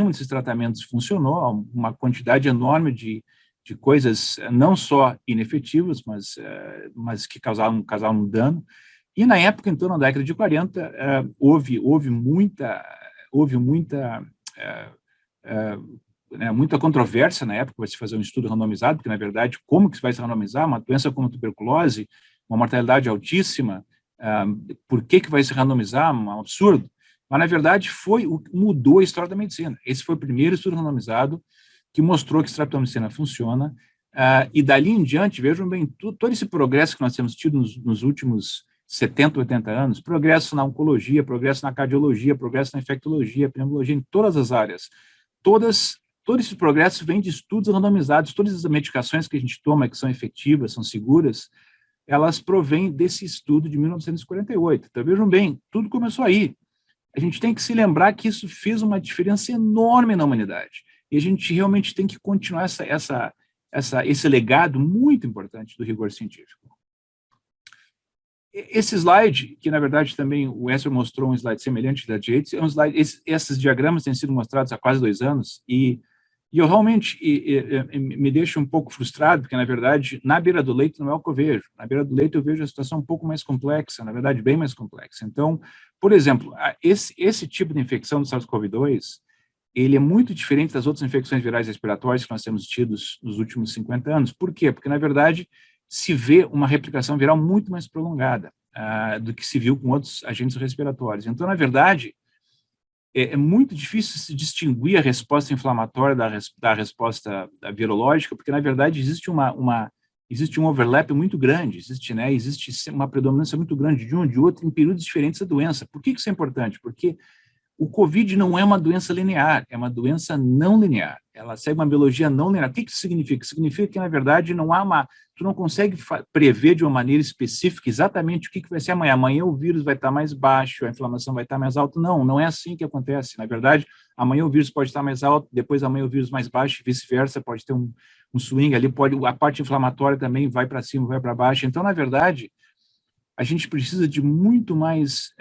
desses tratamentos funcionou, uma quantidade enorme de coisas não só inefetivas, mas que causavam dano. E na época, então, na década de 40, houve muita controvérsia na época para se fazer um estudo randomizado, porque, na verdade, como que se vai se randomizar? Uma doença como a tuberculose, uma mortalidade altíssima, por que vai se randomizar? Um absurdo. Mas, na verdade, mudou a história da medicina. Esse foi o primeiro estudo randomizado que mostrou que a streptomicina funciona, e dali em diante, vejam bem, todo esse progresso que nós temos tido nos últimos 70, 80 anos, progresso na oncologia, progresso na cardiologia, progresso na infectologia, pneumologia, em todas as áreas. Todo esse progresso vem de estudos randomizados. Todas as medicações que a gente toma, que são efetivas, são seguras, elas provêm desse estudo de 1948. Então, vejam bem, tudo começou aí. A gente tem que se lembrar que isso fez uma diferença enorme na humanidade. E a gente realmente tem que continuar esse legado muito importante do rigor científico. Esse slide, que na verdade também o Esper mostrou um slide semelhante da direita, é um slide, esses diagramas têm sido mostrados há quase 2 anos, e eu realmente me deixo um pouco frustrado, porque na verdade, na beira do leito não é o que eu vejo. Na beira do leito eu vejo a situação um pouco mais complexa, na verdade bem mais complexa. Então, por exemplo, esse tipo de infecção do SARS-CoV-2, ele é muito diferente das outras infecções virais respiratórias que nós temos tido nos últimos 50 anos. Por quê? Porque, na verdade, se vê uma replicação viral muito mais prolongada do que se viu com outros agentes respiratórios. Então, na verdade, é muito difícil se distinguir a resposta inflamatória da resposta virológica, porque, na verdade, existe um overlap muito grande, existe uma predominância muito grande de um e de outro em períodos diferentes da doença. Por que isso é importante? Porque o COVID não é uma doença linear, é uma doença não linear. Ela segue uma biologia não linear. O que isso significa? Significa que, na verdade, tu não consegue prever de uma maneira específica exatamente o que vai ser amanhã. Amanhã o vírus vai estar mais baixo, a inflamação vai estar mais alta. Não é assim que acontece. Na verdade, amanhã o vírus pode estar mais alto, depois amanhã o vírus mais baixo, e vice-versa, pode ter um swing ali, a parte inflamatória também vai para cima, vai para baixo. Então, na verdade, a gente precisa de muito mais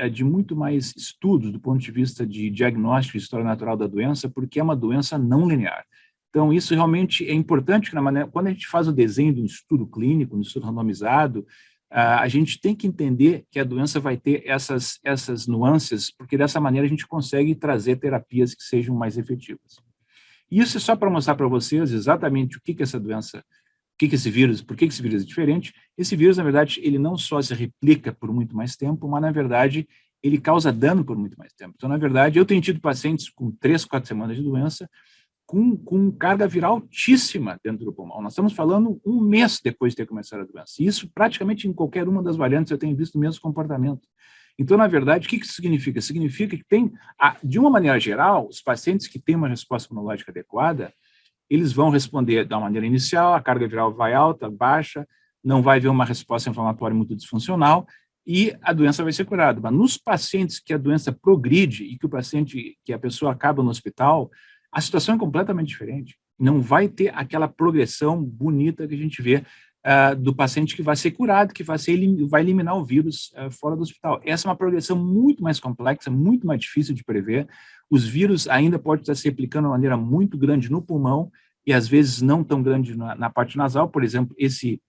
estudos do ponto de vista de diagnóstico e história natural da doença, porque é uma doença não linear. Então, isso realmente é importante, quando a gente faz o desenho de um estudo clínico, um estudo randomizado, a gente tem que entender que a doença vai ter essas nuances, porque dessa maneira a gente consegue trazer terapias que sejam mais efetivas. E isso é só para mostrar para vocês exatamente o que essa doença, por que esse vírus é diferente. Esse vírus, na verdade, ele não só se replica por muito mais tempo, mas, na verdade, ele causa dano por muito mais tempo. Então, na verdade, eu tenho tido pacientes com 3, 4 semanas de doença com carga viral altíssima dentro do pulmão. Nós estamos falando 1 mês depois de ter começado a doença. E isso, praticamente, em qualquer uma das variantes, eu tenho visto o mesmo comportamento. Então, na verdade, o que isso significa? Significa que de uma maneira geral, os pacientes que têm uma resposta imunológica adequada, eles vão responder da maneira inicial, a carga viral vai alta, baixa, não vai haver uma resposta inflamatória muito disfuncional e a doença vai ser curada. Mas nos pacientes que a doença progride e que a pessoa acaba no hospital, a situação é completamente diferente. Não vai ter aquela progressão bonita que a gente vê do paciente que vai ser curado, que vai eliminar o vírus fora do hospital. Essa é uma progressão muito mais complexa, muito mais difícil de prever. Os vírus ainda podem estar se replicando de maneira muito grande no pulmão e, às vezes, não tão grande na parte nasal. Por exemplo, esse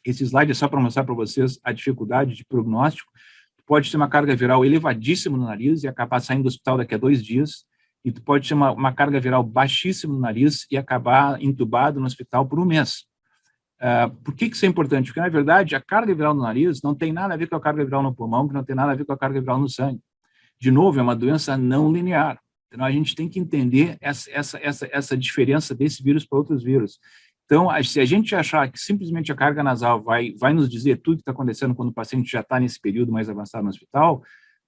slide é só para mostrar para vocês a dificuldade de prognóstico. Pode ter uma carga viral elevadíssima no nariz e acabar saindo do hospital daqui a 2 dias, e tu pode ter uma carga viral baixíssima no nariz e acabar entubado no hospital por 1 mês. Por que isso é importante? Porque, na verdade, a carga viral no nariz não tem nada a ver com a carga viral no pulmão, que não tem nada a ver com a carga viral no sangue. De novo, é uma doença não linear. Então, a gente tem que entender essa diferença desse vírus para outros vírus. Então, se a gente achar que simplesmente a carga nasal vai nos dizer tudo que está acontecendo quando o paciente já está nesse período mais avançado no hospital,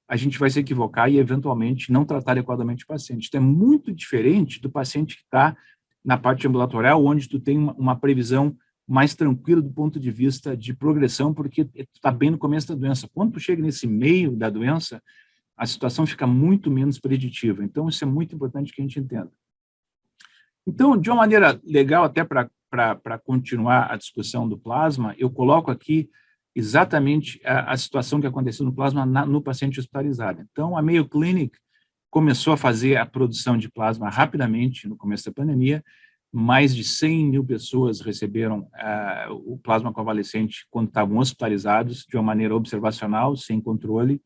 a gente vai se equivocar e, eventualmente, não tratar adequadamente o paciente. Então, é muito diferente do paciente que está na parte ambulatorial, onde tu tem uma previsão mais tranquila do ponto de vista de progressão, porque tu está bem no começo da doença. Quando tu chega nesse meio da doença, a situação fica muito menos preditiva. Então, isso é muito importante que a gente entenda. Então, de uma maneira legal, até para continuar a discussão do plasma, eu coloco aqui exatamente a situação que aconteceu no plasma no paciente hospitalizado. Então, a Mayo Clinic começou a fazer a produção de plasma rapidamente no começo da pandemia. Mais de 100 mil pessoas receberam o plasma convalescente quando estavam hospitalizados, de uma maneira observacional, sem controle,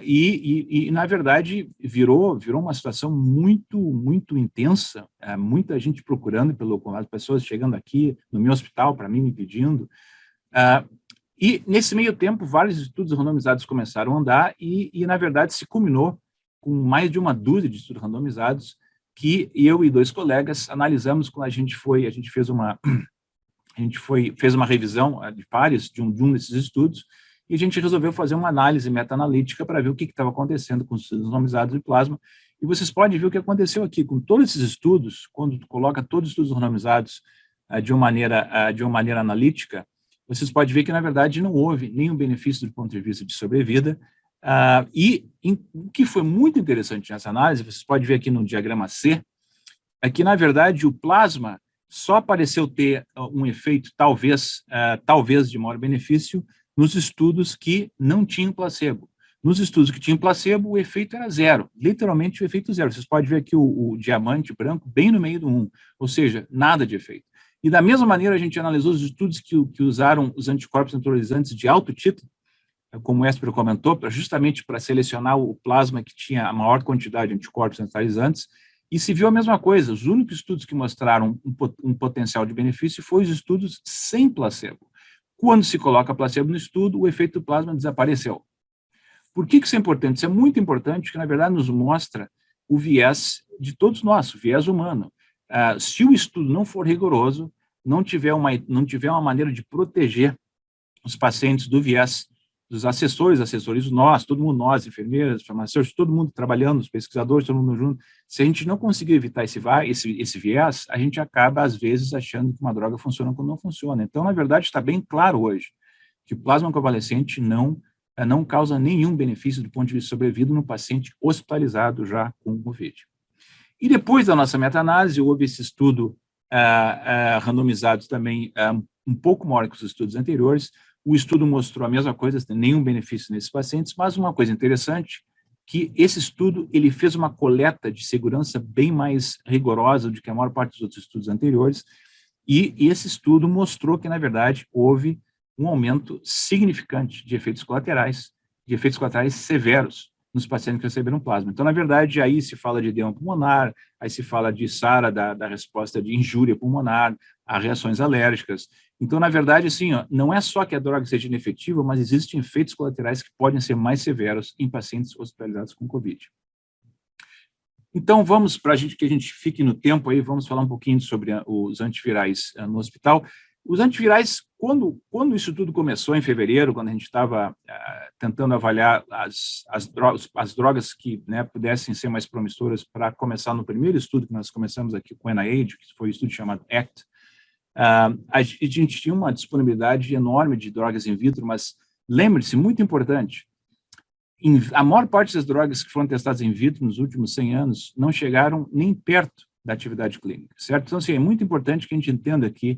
e na verdade, virou uma situação muito, muito intensa, muita gente procurando pelo lado, pessoas chegando aqui no meu hospital, para mim, me pedindo, e nesse meio tempo, vários estudos randomizados começaram a andar e na verdade, se culminou com mais de 1 dúzia de estudos randomizados que eu e 2 colegas analisamos quando a gente fez uma revisão de pares de um desses estudos, e a gente resolveu fazer uma análise meta-analítica para ver o que estava acontecendo com os estudos randomizados de plasma, e vocês podem ver o que aconteceu aqui, com todos esses estudos, quando tu coloca todos os estudos randomizados de uma maneira analítica, vocês podem ver que, na verdade, não houve nenhum benefício do ponto de vista de sobrevida, o que foi muito interessante nessa análise, vocês podem ver aqui no diagrama C, é que, na verdade, o plasma só pareceu ter um efeito, talvez de maior benefício, nos estudos que não tinham placebo. Nos estudos que tinham placebo, o efeito era 0, literalmente o efeito 0. Vocês podem ver aqui o diamante branco bem no meio do 1, ou seja, nada de efeito. E da mesma maneira, a gente analisou os estudos que usaram os anticorpos neutralizantes de alto título, como o Esper comentou, justamente para selecionar o plasma que tinha a maior quantidade de anticorpos neutralizantes, e se viu a mesma coisa. Os únicos estudos que mostraram um potencial de benefício foram os estudos sem placebo. Quando se coloca placebo no estudo, o efeito do plasma desapareceu. Por que isso é importante? Isso é muito importante, porque, na verdade, nos mostra o viés de todos nós, o viés humano. Se o estudo não for rigoroso, não tiver uma maneira de proteger os pacientes do viés dos assessores nós, todo mundo, nós, enfermeiras, farmacêuticos, todo mundo trabalhando, os pesquisadores, todo mundo junto, se a gente não conseguir evitar esse viés, a gente acaba, às vezes, achando que uma droga funciona quando não funciona. Então, na verdade, está bem claro hoje que o plasma convalescente não causa nenhum benefício do ponto de vista de sobrevida no paciente hospitalizado já com Covid. E depois da nossa meta-análise, houve esse estudo randomizado também um pouco maior que os estudos anteriores. O estudo mostrou a mesma coisa, sem nenhum benefício nesses pacientes, mas uma coisa interessante, que esse estudo ele fez uma coleta de segurança bem mais rigorosa do que a maior parte dos outros estudos anteriores, e esse estudo mostrou que, na verdade, houve um aumento significante de efeitos colaterais severos nos pacientes que receberam plasma. Então, na verdade, aí se fala de edema pulmonar, aí se fala de SARA, da resposta de injúria pulmonar, a reações alérgicas. Então, na verdade, assim, não é só que a droga seja inefetiva, mas existem efeitos colaterais que podem ser mais severos em pacientes hospitalizados com Covid. Então, vamos, para que a gente fique no tempo aí, vamos falar um pouquinho sobre os antivirais no hospital. Os antivirais, quando isso tudo começou em fevereiro, quando a gente estava tentando avaliar as drogas que pudessem ser mais promissoras para começar no primeiro estudo que nós começamos aqui com o NIH, que foi o estudo chamado ACT, A gente tinha uma disponibilidade enorme de drogas in vitro, mas lembre-se, muito importante, a maior parte das drogas que foram testadas in vitro nos últimos 100 anos não chegaram nem perto da atividade clínica, certo? Então, assim, é muito importante que a gente entenda que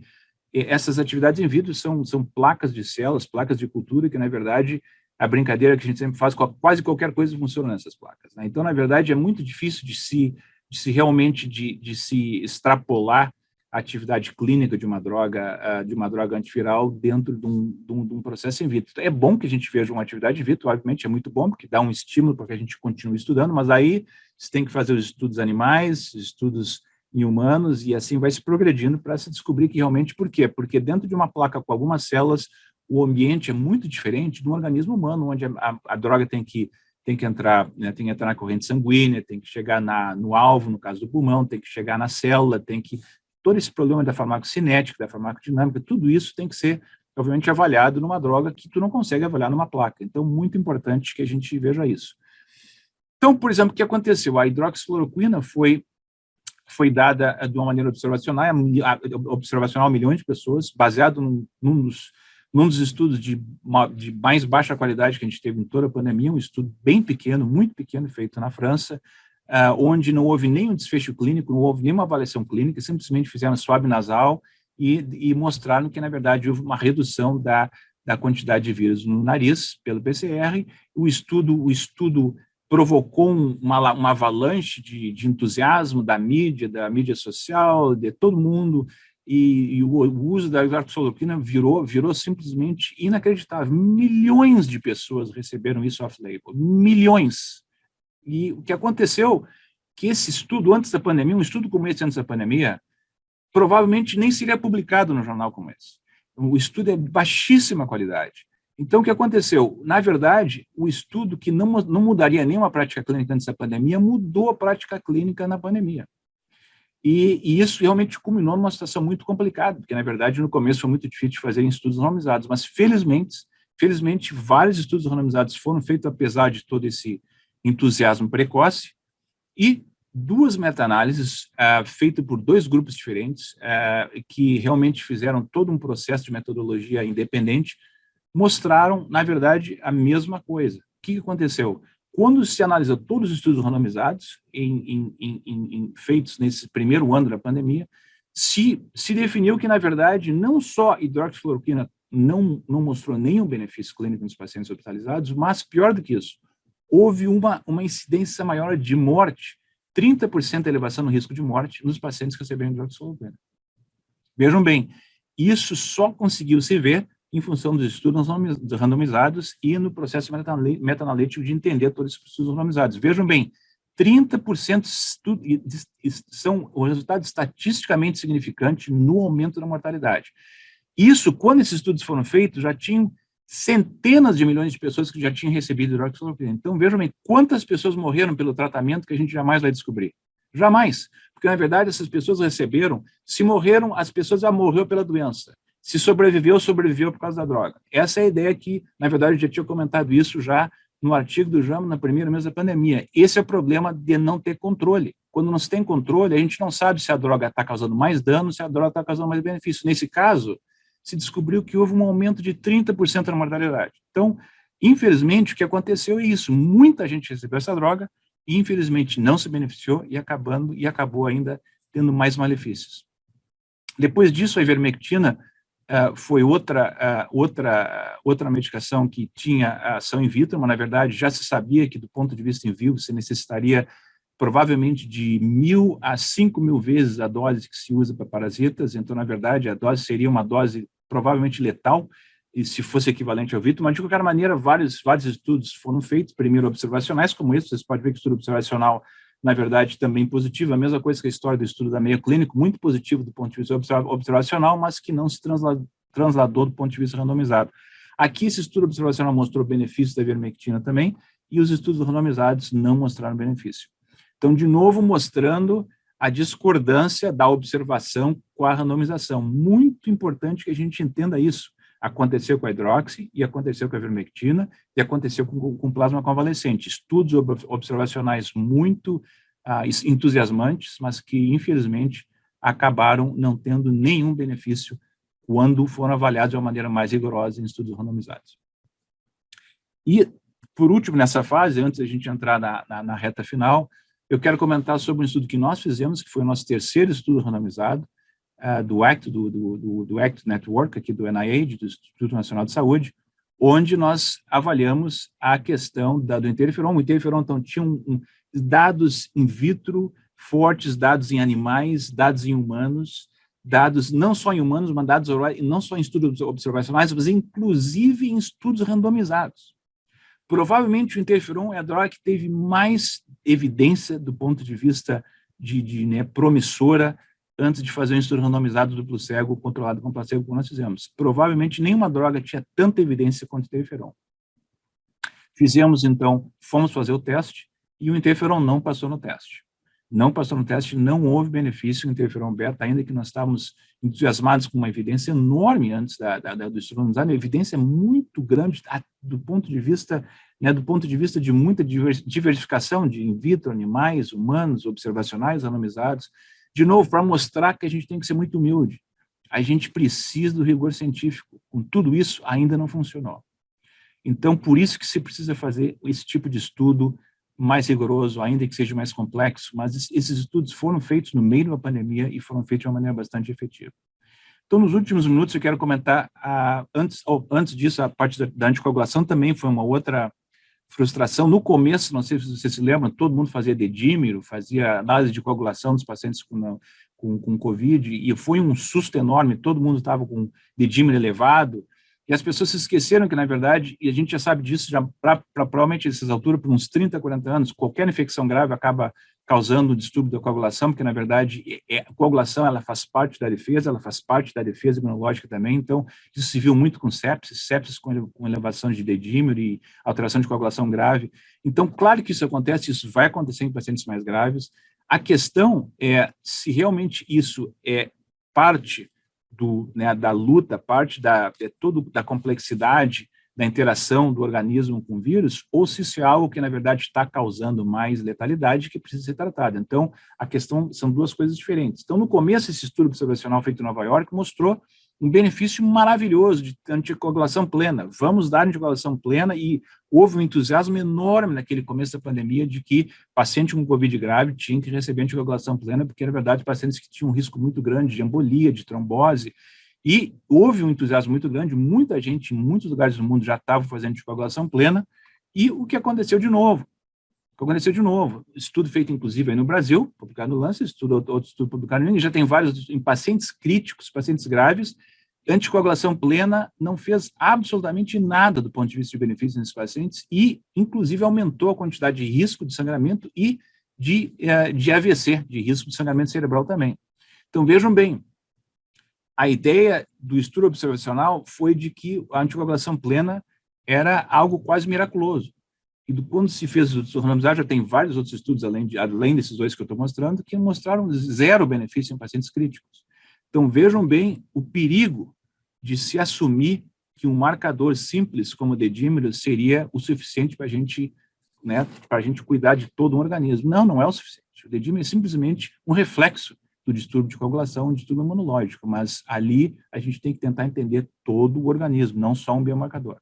essas atividades in vitro são placas de células, placas de cultura, que, na verdade, a brincadeira que a gente sempre faz, quase qualquer coisa funciona nessas placas, né? Então, na verdade, é muito difícil de se extrapolar a atividade clínica de uma droga antiviral dentro de um processo in vitro. É bom que a gente veja uma atividade in vitro, obviamente é muito bom, porque dá um estímulo para que a gente continue estudando, mas aí você tem que fazer os estudos animais, estudos em humanos, e assim vai se progredindo para se descobrir que realmente, por quê? Porque dentro de uma placa com algumas células, o ambiente é muito diferente de um organismo humano, onde a droga tem que entrar, né, tem que entrar na corrente sanguínea, tem que chegar no alvo, no caso do pulmão, tem que chegar na célula, todo esse problema da farmacocinética, da farmacodinâmica, tudo isso tem que ser, obviamente, avaliado numa droga que tu não consegue avaliar numa placa. Então, muito importante que a gente veja isso. Então, por exemplo, o que aconteceu? A hidroxicloroquina foi dada de uma maneira observacional a milhões de pessoas, baseado num dos estudos de mais baixa qualidade que a gente teve em toda a pandemia, um estudo bem pequeno, muito pequeno, feito na França, onde não houve nenhum desfecho clínico, não houve nenhuma avaliação clínica, simplesmente fizeram swab nasal e mostraram que, na verdade, houve uma redução da quantidade de vírus no nariz pelo PCR. O estudo provocou uma avalanche de entusiasmo da mídia social, de todo mundo, e o uso da hidroxicloroquina virou simplesmente inacreditável. Milhões de pessoas receberam isso off-label, milhões. E o que aconteceu, que esse estudo antes da pandemia, um estudo como esse antes da pandemia, provavelmente nem seria publicado no jornal como esse. O estudo é de baixíssima qualidade. Então, o que aconteceu? Na verdade, o estudo que não mudaria nenhuma prática clínica antes da pandemia, mudou a prática clínica na pandemia. E isso realmente culminou numa situação muito complicada, porque, na verdade, no começo foi muito difícil de fazer estudos randomizados, mas, felizmente, vários estudos randomizados foram feitos, apesar de todo esse entusiasmo precoce, e 2 meta-análises feitas por 2 grupos diferentes, que realmente fizeram todo um processo de metodologia independente, mostraram, na verdade, a mesma coisa. O que aconteceu? Quando se analisa todos os estudos randomizados feitos nesse primeiro ano da pandemia, se definiu que, na verdade, não só a hidroxicloroquina não mostrou nenhum benefício clínico nos pacientes hospitalizados, mas, pior do que isso, houve uma incidência maior de morte, 30% de elevação no risco de morte nos pacientes que receberam hidroxicloroquina. Vejam bem, isso só conseguiu se ver em função dos estudos randomizados e no processo meta-analítico de entender todos esses estudos randomizados. Vejam bem, 30% são o resultado estatisticamente significante no aumento da mortalidade. Isso, quando esses estudos foram feitos, já tinham centenas de milhões de pessoas que já tinham recebido hidroxicloroquina. Então, vejam bem, quantas pessoas morreram pelo tratamento que a gente jamais vai descobrir? Jamais. Porque, na verdade, essas pessoas receberam, se morreram, as pessoas já morreram pela doença. Se sobreviveu por causa da droga. Essa é a ideia que, na verdade, eu já tinha comentado isso já no artigo do JAMA, na primeira mês da pandemia. Esse é o problema de não ter controle. Quando não se tem controle, a gente não sabe se a droga está causando mais dano, se a droga está causando mais benefício. Nesse caso, se descobriu que houve um aumento de 30% na mortalidade. Então, infelizmente, o que aconteceu é isso. Muita gente recebeu essa droga e, infelizmente, não se beneficiou e acabou ainda tendo mais malefícios. Depois disso, a ivermectina foi outra medicação que tinha ação in vitro, mas, na verdade, já se sabia que, do ponto de vista in vivo, se necessitaria provavelmente de 1.000 a 5.000 vezes a dose que se usa para parasitas. Então, na verdade, a dose seria uma dose provavelmente letal, e se fosse equivalente ao vírus, mas de qualquer maneira, vários estudos foram feitos, primeiro observacionais, como esse, vocês podem ver que o estudo observacional, na verdade, também positivo, a mesma coisa que a história do estudo da Mayo Clinic, muito positivo do ponto de vista observacional, mas que não se transladou do ponto de vista randomizado. Aqui, esse estudo observacional mostrou benefícios da ivermectina também, e os estudos randomizados não mostraram benefício. Então, de novo, mostrando a discordância da observação com a randomização. Muito importante que a gente entenda isso. Aconteceu com a hidroxi, e aconteceu com a ivermectina, e aconteceu com plasma convalescente. Estudos observacionais muito entusiasmantes, mas que, infelizmente, acabaram não tendo nenhum benefício quando foram avaliados de uma maneira mais rigorosa em estudos randomizados. E, por último, nessa fase, antes da gente entrar na reta final, eu quero comentar sobre um estudo que nós fizemos, que foi o nosso terceiro estudo randomizado, do ACT Network, aqui do NIH, do Instituto Nacional de Saúde, onde nós avaliamos a questão do interferon. O interferon, então, tinha dados in vitro fortes, dados em animais, dados em humanos, dados não só em humanos, mas dados não só em estudos observacionais, mas inclusive em estudos randomizados. Provavelmente o interferon é a droga que teve mais evidência do ponto de vista promissora antes de fazer um estudo randomizado duplo cego controlado com placebo, como nós fizemos. Provavelmente nenhuma droga tinha tanta evidência quanto o interferon. Fizemos, então, fomos fazer o teste e o interferon não passou no teste. Não passou no teste, não houve benefício em interferon beta, ainda que nós estávamos entusiasmados com uma evidência enorme antes do estudo randomizado, uma evidência muito grande do ponto de vista de muita diversificação de in vitro, animais, humanos, observacionais, randomizados. De novo, para mostrar que a gente tem que ser muito humilde. A gente precisa do rigor científico. Com tudo isso, ainda não funcionou. Então, por isso que se precisa fazer esse tipo de estudo mais rigoroso, ainda que seja mais complexo, mas esses estudos foram feitos no meio da pandemia e foram feitos de uma maneira bastante efetiva. Então, nos últimos minutos, eu quero comentar, antes disso, a parte da anticoagulação também foi uma outra frustração. No começo, não sei se vocês se lembram, todo mundo fazia dedímero, fazia análise de coagulação dos pacientes com Covid, e foi um susto enorme, todo mundo estava com dedímero elevado, e as pessoas se esqueceram que, na verdade, e a gente já sabe disso, já provavelmente nessas alturas, por uns 30, 40 anos, qualquer infecção grave acaba causando um distúrbio da coagulação, porque, na verdade, a coagulação ela faz parte da defesa, ela faz parte da defesa imunológica também, então, isso se viu muito com sepsis com elevação de dedímero e alteração de coagulação grave. Então, claro que isso acontece, isso vai acontecer em pacientes mais graves. A questão é se realmente isso é parte da luta, parte da complexidade da interação do organismo com o vírus, ou se isso é algo que, na verdade, está causando mais letalidade que precisa ser tratado. Então, a questão são duas coisas diferentes. Então, no começo, esse estudo observacional feito em Nova York mostrou um benefício maravilhoso de anticoagulação plena. Vamos dar anticoagulação plena, e houve um entusiasmo enorme naquele começo da pandemia de que paciente com Covid grave tinha que receber anticoagulação plena, porque, na verdade, pacientes que tinham um risco muito grande de embolia, de trombose, e houve um entusiasmo muito grande, muita gente em muitos lugares do mundo já estava fazendo anticoagulação plena, e o que aconteceu de novo? Estudo feito, inclusive, aí no Brasil, publicado no Lancet, outro estudo publicado no já tem vários em pacientes críticos, pacientes graves, anticoagulação plena não fez absolutamente nada do ponto de vista de benefício nesses pacientes e, inclusive, aumentou a quantidade de risco de sangramento e de AVC, de risco de sangramento cerebral também. Então, vejam bem, a ideia do estudo observacional foi de que a anticoagulação plena era algo quase miraculoso. E quando se fez o estudo randomizado, já tem vários outros estudos, além desses dois que eu estou mostrando, que mostraram zero benefício em pacientes críticos. Então, vejam bem o perigo de se assumir que um marcador simples como o dedímero seria o suficiente para a gente cuidar de todo um organismo. Não, não é o suficiente. O dedímero é simplesmente um reflexo do distúrbio de coagulação, um distúrbio imunológico, mas ali a gente tem que tentar entender todo o organismo, não só um biomarcador.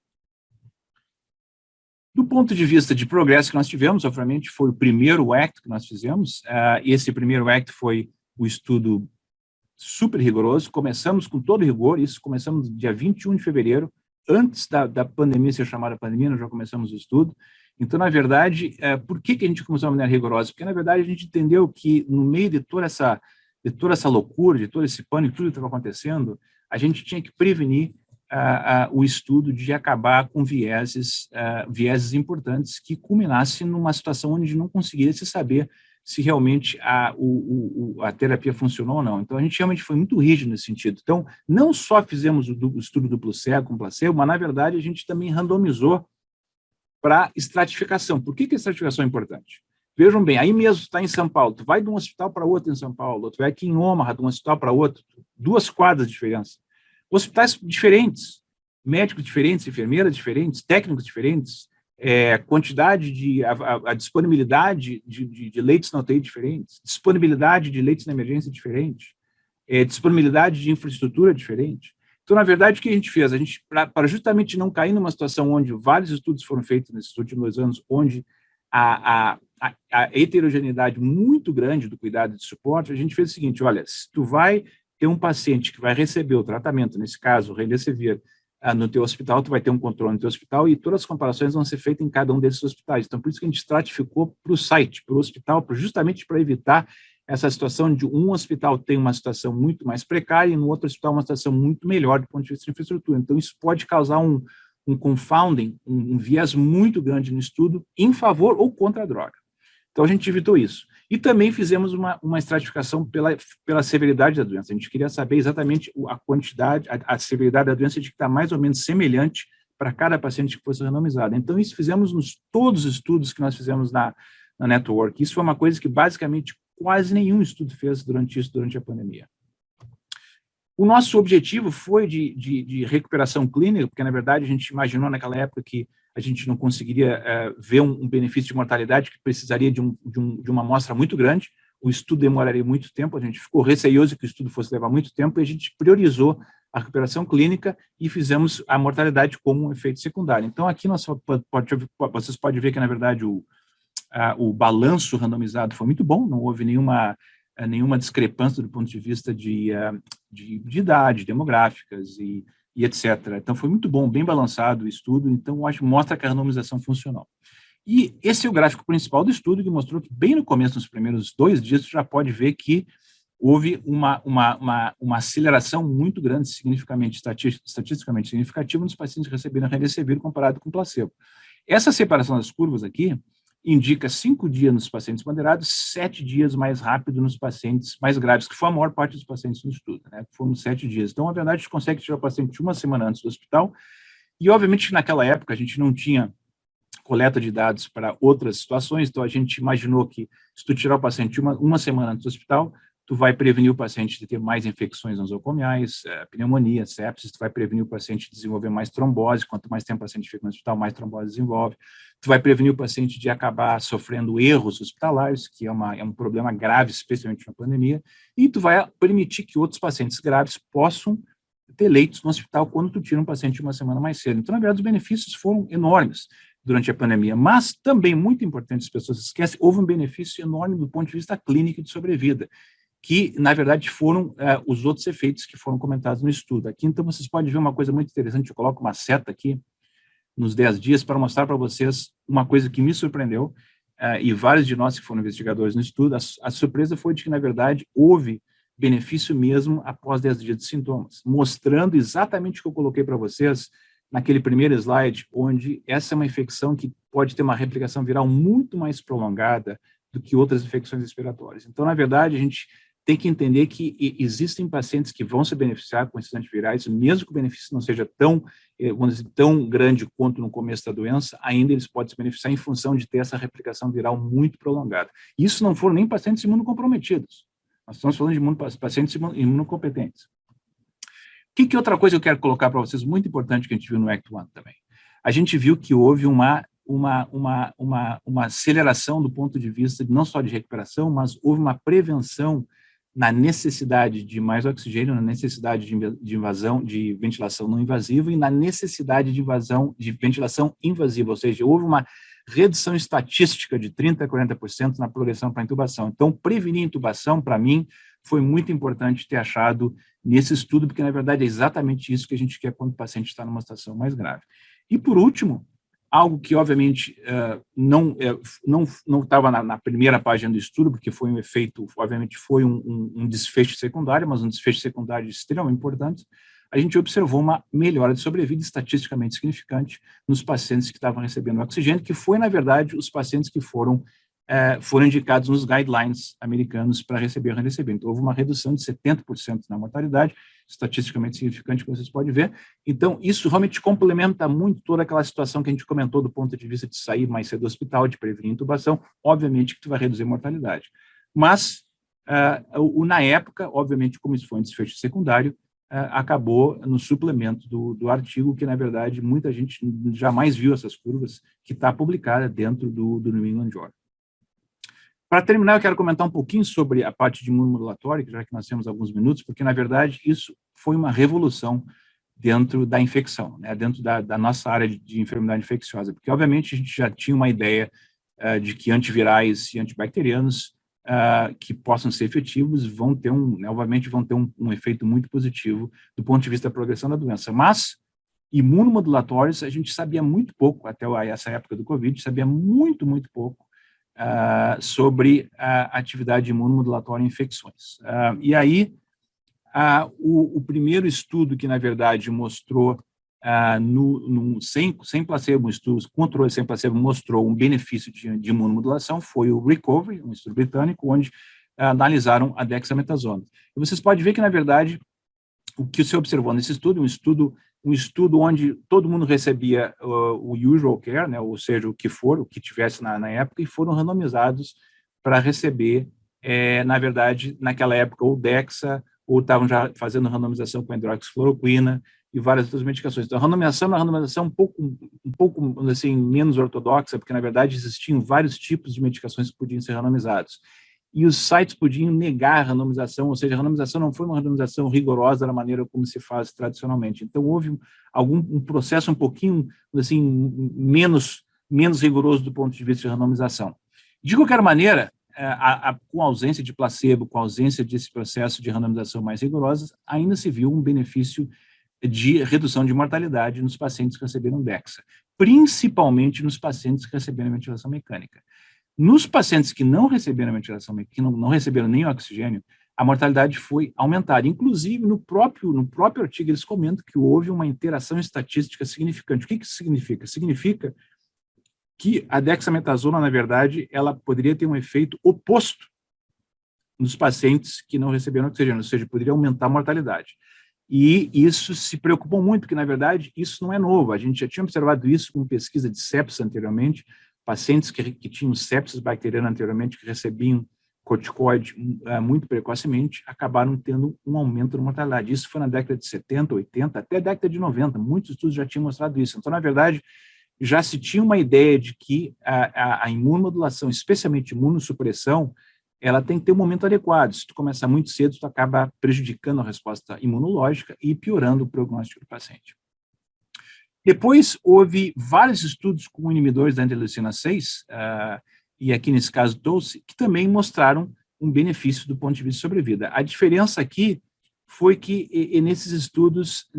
Do ponto de vista de progresso que nós tivemos, obviamente, foi o primeiro ACT que nós fizemos. Esse primeiro ACT foi o estudo super rigoroso. Começamos com todo rigor, começamos no dia 21 de fevereiro, antes da pandemia ser chamada pandemia, nós já começamos o estudo. Então, na verdade, por que a gente começou de maneira rigorosa? Porque, na verdade, a gente entendeu que no meio de toda essa loucura, de todo esse pânico, tudo que estava acontecendo, a gente tinha que prevenir o estudo de acabar com vieses importantes que culminassem numa situação onde a gente não conseguia se saber se realmente a terapia funcionou ou não. Então, a gente realmente foi muito rígido nesse sentido. Então, não só fizemos o estudo duplo cego com placebo, mas, na verdade, a gente também randomizou para estratificação. Por que a estratificação é importante? Vejam bem, aí mesmo está em São Paulo, tu vai de um hospital para outro em São Paulo, tu vai aqui em Omaha, de um hospital para outro, 2 quadras de diferença. Hospitais diferentes, médicos diferentes, enfermeiras diferentes, técnicos diferentes, quantidade a disponibilidade de leitos na UTI diferentes, disponibilidade de leitos na emergência diferente. disponibilidade de infraestrutura diferente. Então, na verdade, o que a gente fez? A gente, para justamente não cair numa situação onde vários estudos foram feitos nesses últimos 2 anos, onde a heterogeneidade muito grande do cuidado de suporte, a gente fez o seguinte: olha, se tu vai ter um paciente que vai receber o tratamento, nesse caso, o Remdesivir, no teu hospital, tu vai ter um controle no teu hospital e todas as comparações vão ser feitas em cada um desses hospitais. Então, por isso que a gente estratificou para o site, para o hospital, justamente para evitar essa situação de um hospital tem uma situação muito mais precária e no outro hospital uma situação muito melhor do ponto de vista de infraestrutura. Então, isso pode causar um confounding, um viés muito grande no estudo em favor ou contra a droga. Então, a gente evitou isso. E também fizemos uma estratificação pela severidade da doença. A gente queria saber exatamente a quantidade, a severidade da doença de que está mais ou menos semelhante para cada paciente que fosse randomizado. Então, isso fizemos todos os estudos que nós fizemos na Network. Isso foi uma coisa que, basicamente, quase nenhum estudo fez durante a pandemia. O nosso objetivo foi de recuperação clínica, porque, na verdade, a gente imaginou naquela época que a gente não conseguiria ver um benefício de mortalidade, que precisaria de uma amostra muito grande, o estudo demoraria muito tempo, a gente ficou receioso que o estudo fosse levar muito tempo, e a gente priorizou a recuperação clínica e fizemos a mortalidade como um efeito secundário. Então, aqui vocês podem ver que, na verdade, o balanço randomizado foi muito bom, não houve nenhuma discrepância do ponto de vista de idade, demográficas e etc. Então, foi muito bom, bem balançado o estudo, então, eu acho que mostra que a randomização funcionou. E esse é o gráfico principal do estudo, que mostrou que, bem no começo, nos primeiros 2 dias, você já pode ver que houve uma aceleração muito grande, estatisticamente significativa, nos pacientes que receberam Remdesivir comparado com placebo. Essa separação das curvas aqui indica 5 dias nos pacientes moderados, 7 dias mais rápido nos pacientes mais graves, que foi a maior parte dos pacientes no estudo, né? Foram 7 dias. Então, na verdade, a gente consegue tirar o paciente 1 semana antes do hospital, e, obviamente, naquela época, a gente não tinha coleta de dados para outras situações, então a gente imaginou que, se tu tirar o paciente uma semana antes do hospital, tu vai prevenir o paciente de ter mais infecções nosocomiais, pneumonia, sepsis, tu vai prevenir o paciente de desenvolver mais trombose, quanto mais tempo o paciente fica no hospital, mais trombose desenvolve, tu vai prevenir o paciente de acabar sofrendo erros hospitalares, que é um problema grave, especialmente na pandemia, e tu vai permitir que outros pacientes graves possam ter leitos no hospital quando tu tira um paciente 1 semana mais cedo. Então, na verdade, os benefícios foram enormes durante a pandemia, mas também, muito importante, as pessoas esquecem, houve um benefício enorme do ponto de vista clínico e de sobrevida, que, na verdade, foram os outros efeitos que foram comentados no estudo. Aqui, então, vocês podem ver uma coisa muito interessante, eu coloco uma seta aqui, nos 10 dias, para mostrar para vocês uma coisa que me surpreendeu, e vários de nós que foram investigadores no estudo, a surpresa foi de que, na verdade, houve benefício mesmo após 10 dias de sintomas, mostrando exatamente o que eu coloquei para vocês naquele primeiro slide, onde essa é uma infecção que pode ter uma replicação viral muito mais prolongada do que outras infecções respiratórias. Então, na verdade, a gente tem que entender que existem pacientes que vão se beneficiar com esses antivirais, mesmo que o benefício não seja tão grande quanto no começo da doença, ainda eles podem se beneficiar em função de ter essa replicação viral muito prolongada. Isso não foram nem pacientes imunocomprometidos. Nós estamos falando de pacientes imunocompetentes. O que outra coisa eu quero colocar para vocês, muito importante, que a gente viu no Act 1 também? A gente viu que houve uma aceleração do ponto de vista não só de recuperação, mas houve uma prevenção na necessidade de mais oxigênio, na necessidade de invasão, de ventilação não invasiva e na necessidade de ventilação invasiva, ou seja, houve uma redução estatística de 30% a 40% na progressão para a intubação. Então, prevenir a intubação, para mim, foi muito importante ter achado nesse estudo, porque, na verdade, é exatamente isso que a gente quer quando o paciente está numa situação mais grave. E, por último, algo que, obviamente, não estava na primeira página do estudo, porque foi um efeito, obviamente, foi um desfecho secundário, mas um desfecho secundário extremamente importante. A gente observou uma melhora de sobrevida estatisticamente significante nos pacientes que estavam recebendo oxigênio, que foi, na verdade, os pacientes que foram indicados nos guidelines americanos para receber Remdesivir. Então, houve uma redução de 70% na mortalidade, estatisticamente significante, que vocês podem ver. Então, isso realmente complementa muito toda aquela situação que a gente comentou do ponto de vista de sair mais cedo do hospital, de prevenir intubação. Obviamente que tu vai reduzir a mortalidade. Mas, na época, obviamente, como isso foi um desfecho secundário, acabou no suplemento do artigo, que, na verdade, muita gente jamais viu essas curvas, que está publicada dentro do New England Journal. Para terminar, eu quero comentar um pouquinho sobre a parte de imunomodulatória, já que nós temos alguns minutos, porque, na verdade, isso foi uma revolução dentro da infecção, né, dentro da nossa área de enfermidade infecciosa, porque, obviamente, a gente já tinha uma ideia de que antivirais e antibacterianos que possam ser efetivos vão ter obviamente, vão ter um efeito muito positivo do ponto de vista da progressão da doença, mas imunomodulatórios a gente sabia muito pouco, até essa época do Covid, sabia muito, muito pouco sobre a atividade imunomodulatória em infecções. E aí, o primeiro estudo que, na verdade, mostrou, sem placebo, estudos controle sem placebo, mostrou um benefício de imunomodulação foi o Recovery, um estudo britânico, onde analisaram a dexametasona. E vocês podem ver que, na verdade, o que se observou nesse estudo, um estudo onde todo mundo recebia o usual care, né, ou seja, o que tivesse na época, e foram randomizados para receber, na verdade, naquela época, ou Dexa, ou estavam já fazendo randomização com hidroxicloroquina e várias outras medicações. Então, a randomização é uma randomização um pouco assim, menos ortodoxa, porque, na verdade, existiam vários tipos de medicações que podiam ser randomizados. E os sites podiam negar a randomização, ou seja, a randomização não foi uma randomização rigorosa da maneira como se faz tradicionalmente. Então, houve um processo um pouquinho assim, menos rigoroso do ponto de vista de randomização. De qualquer maneira, com a ausência de placebo, com a ausência desse processo de randomização mais rigorosa, ainda se viu um benefício de redução de mortalidade nos pacientes que receberam Dexa, principalmente nos pacientes que receberam ventilação mecânica. Nos pacientes que não receberam ventilação mecânica, que não receberam nem oxigênio, a mortalidade foi aumentada. Inclusive, no próprio artigo, eles comentam que houve uma interação estatística significante. O que isso significa? Significa que a dexametasona, na verdade, ela poderia ter um efeito oposto nos pacientes que não receberam oxigênio, ou seja, poderia aumentar a mortalidade. E isso se preocupou muito, porque, na verdade, isso não é novo. A gente já tinha observado isso com pesquisa de sepsis anteriormente, pacientes que tinham sepsis bacteriana anteriormente, que recebiam corticoide muito precocemente, acabaram tendo um aumento na mortalidade. Isso foi na década de 70, 80, até a década de 90. Muitos estudos já tinham mostrado isso. Então, na verdade, já se tinha uma ideia de que a imunomodulação, especialmente imunossupressão, ela tem que ter um momento adequado. Se tu começar muito cedo, tu acaba prejudicando a resposta imunológica e piorando o prognóstico do paciente. Depois, houve vários estudos com inibidores da interleucina 6, e aqui nesse caso Dose, que também mostraram um benefício do ponto de vista de sobrevida. A diferença aqui foi que nesses estudos,